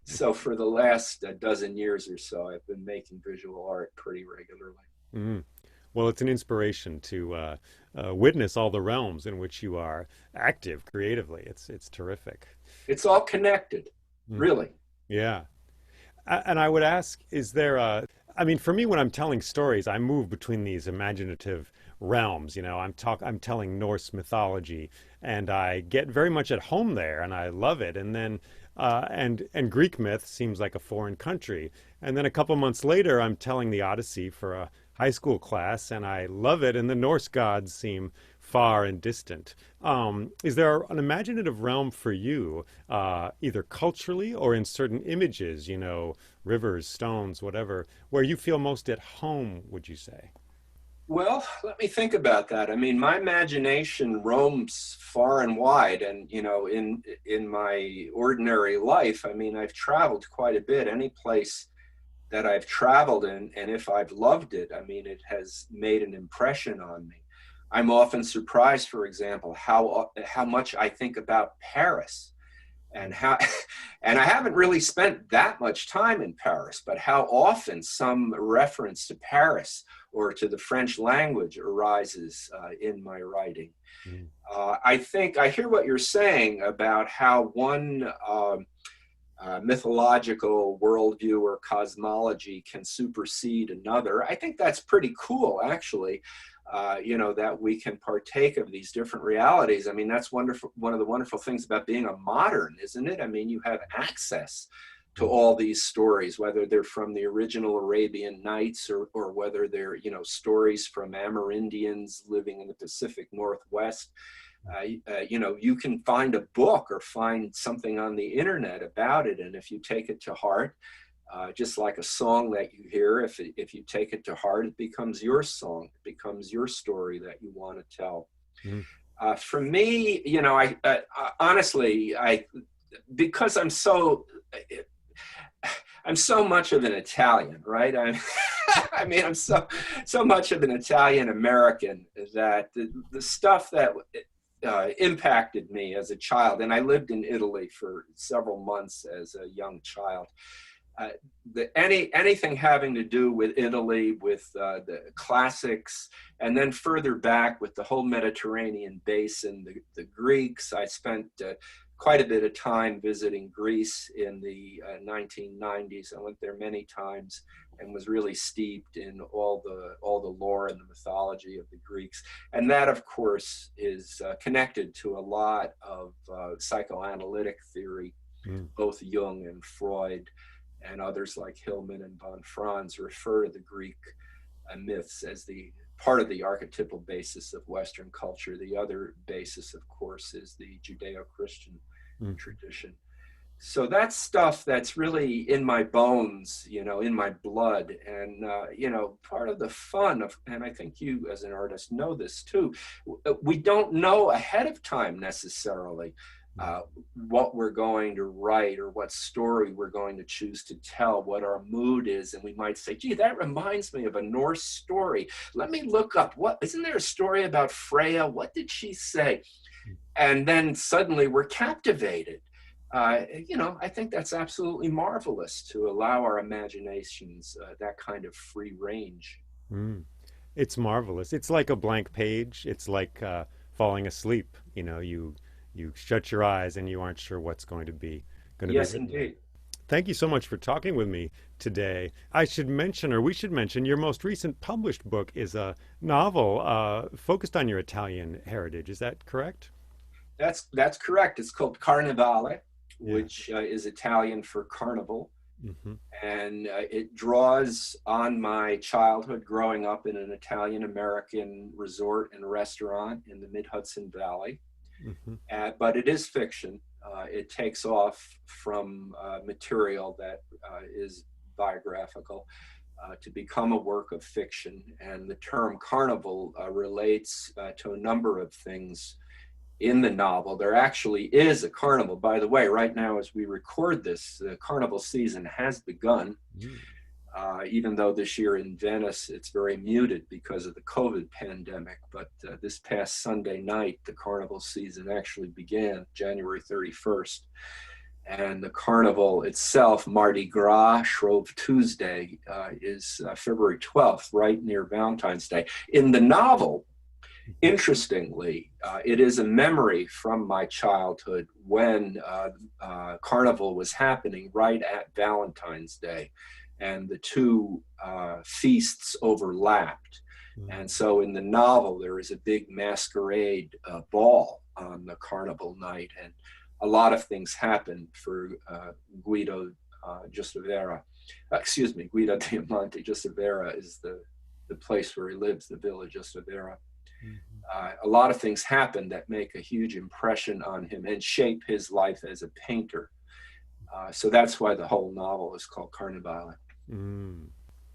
[SPEAKER 2] so for the last dozen years or so, I've been making visual art pretty regularly.
[SPEAKER 1] Mm. Well, it's an inspiration to witness all the realms in which you are active creatively. It's terrific.
[SPEAKER 2] It's all connected,
[SPEAKER 1] Mm.
[SPEAKER 2] really.
[SPEAKER 1] Yeah. And I would ask, is there I mean, for me, when I'm telling stories, I move between these imaginative realms. You know, I'm telling Norse mythology, and I get very much at home there, and I love it. And then, and Greek myth seems like a foreign country. And then a couple months later, I'm telling the Odyssey for a high school class, and I love it. And the Norse gods seem far and distant. Is there an imaginative realm for you, either culturally or in certain images, rivers, stones, whatever, where you feel most at home, would you say?
[SPEAKER 2] Well, let me think about that. I mean, my imagination roams far and wide, and in my ordinary life, I mean, I've traveled quite a bit. Any place that I've traveled in, and if I've loved it, I mean, it has made an impression on me. I'm often surprised, for example, how much I think about Paris, and how and I haven't really spent that much time in Paris, but how often some reference to Paris or to the French language arises in my writing.
[SPEAKER 1] Mm.
[SPEAKER 2] I think I hear what you're saying about how one mythological worldview or cosmology can supersede another. I think that's pretty cool, actually. That we can partake of these different realities. I mean, that's wonderful. One of the wonderful things about being a modern, isn't it? I mean, you have access to all these stories, whether they're from the original Arabian Nights or whether they're, stories from Amerindians living in the Pacific Northwest. You can find a book or find something on the internet about it. And if you take it to heart, just like a song that you hear, if you take it to heart, it becomes your song, it becomes your story that you want to tell. For me, honestly, because I'm so much of an Italian, right? I'm so much of an Italian American that the stuff that impacted me as a child, and I lived in Italy for several months as a young child. Anything having to do with Italy, with the classics, and then further back with the whole Mediterranean basin, the Greeks. I spent quite a bit of time visiting Greece in the 1990s. I went there many times and was really steeped in all the lore and the mythology of the Greeks. And that, of course, is connected to a lot of psychoanalytic theory, both Jung and Freud, and others like Hillman and von Franz refer to the Greek myths as the part of the archetypal basis of Western culture. The other basis, of course, is the Judeo-Christian tradition. So that's stuff that's really in my bones, in my blood. And, part of the fun of, and I think you as an artist know this too, we don't know ahead of time necessarily what we're going to write or what story we're going to choose to tell, what our mood is. And we might say, gee, that reminds me of a Norse story. Let me look up, isn't there a story about Freya? What did she say? And then suddenly we're captivated. I think that's absolutely marvelous to allow our imaginations that kind of free range.
[SPEAKER 1] It's marvelous. It's like a blank page. It's like falling asleep. You shut your eyes and you aren't sure what's going to be.
[SPEAKER 2] Yes, indeed.
[SPEAKER 1] Thank you so much for talking with me today. We should mention, your most recent published book is a novel focused on your Italian heritage. Is that correct?
[SPEAKER 2] That's correct. It's called Carnevale, which is Italian for carnival. And it draws on my childhood growing up in an Italian-American resort and restaurant in the Mid-Hudson Valley. But it is fiction. It takes off from material that is biographical to become a work of fiction. And the term carnival relates to a number of things in the novel. There actually is a carnival. By the way, right now as we record this, the carnival season has begun. Even though this year in Venice, it's very muted because of the COVID pandemic. But this past Sunday night, the carnival season actually began, January 31st. And the carnival itself, Mardi Gras, Shrove Tuesday, is February 12th, right near Valentine's Day. In the novel, interestingly, it is a memory from my childhood when carnival was happening right at Valentine's Day. And the two feasts overlapped. And so in the novel, there is a big masquerade ball on the carnival night. And a lot of things happen for Guido Giustavera. Guido Diamante. Giustavera is the place where he lives, the Villa Giustavera. A lot of things happen that make a huge impression on him and shape his life as a painter. So that's why the whole novel is called Carnevale.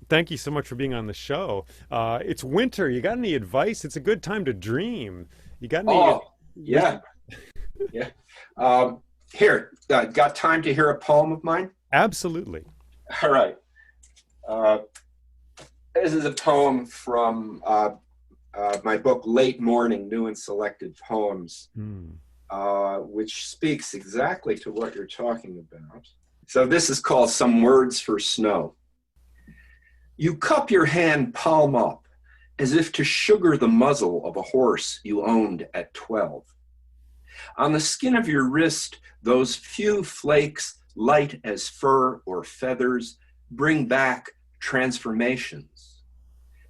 [SPEAKER 1] Thank you so much for being on the show. It's winter. You got any advice? It's a good time to dream. You got any?
[SPEAKER 2] Yeah. Here, got time to hear a poem of mine?
[SPEAKER 1] Absolutely.
[SPEAKER 2] All right. This is a poem from my book, Late Morning, New and Selected Poems, which speaks exactly to what you're talking about. So this is called Some Words for Snow. You cup your hand palm up, as if to sugar the muzzle of a horse you owned at 12. On the skin of your wrist, those few flakes, light as fur or feathers, bring back transformations.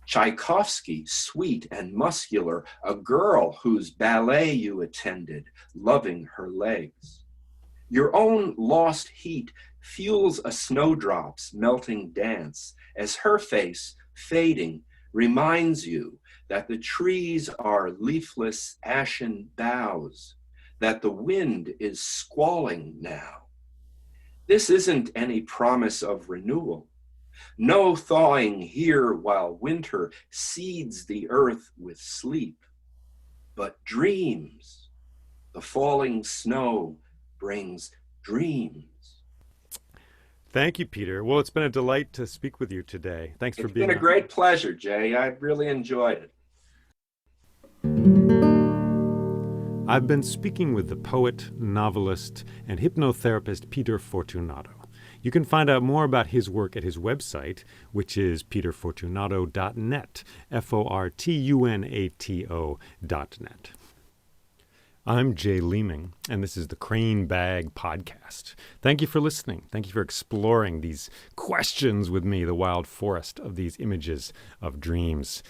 [SPEAKER 2] Tchaikovsky, sweet and muscular, a girl whose ballet you attended, loving her legs. Your own lost heat fuels a snowdrop's melting dance as her face, fading, reminds you that the trees are leafless ashen boughs, that the wind is squalling now. This isn't any promise of renewal. No thawing here while winter seeds the earth with sleep, but dreams. The falling snow brings dreams.
[SPEAKER 1] Thank you, Peter. Well, it's been a delight to speak with you today. Thanks for being
[SPEAKER 2] It's been a great pleasure, Jay. I really enjoyed it.
[SPEAKER 1] I've been speaking with the poet, novelist, and hypnotherapist Peter Fortunato. You can find out more about his work at his website, which is peterfortunato.net, Fortunato.net. I'm Jay Leeming, and this is the Crane Bag Podcast. Thank you for listening. Thank you for exploring these questions with me, the wild forest of these images of dreams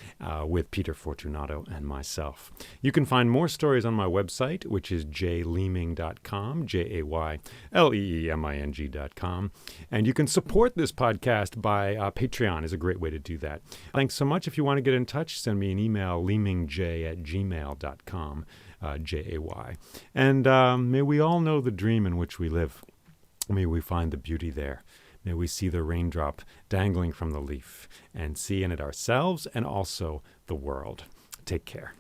[SPEAKER 1] with Peter Fortunato and myself. You can find more stories on my website, which is jayleeming.com, JAYLEEMING.com. And you can support this podcast by Patreon is a great way to do that. Thanks so much. If you want to get in touch, send me an email, leemingjay@gmail.com. Jay. And may we all know the dream in which we live. May we find the beauty there. May we see the raindrop dangling from the leaf and see in it ourselves and also the world. Take care.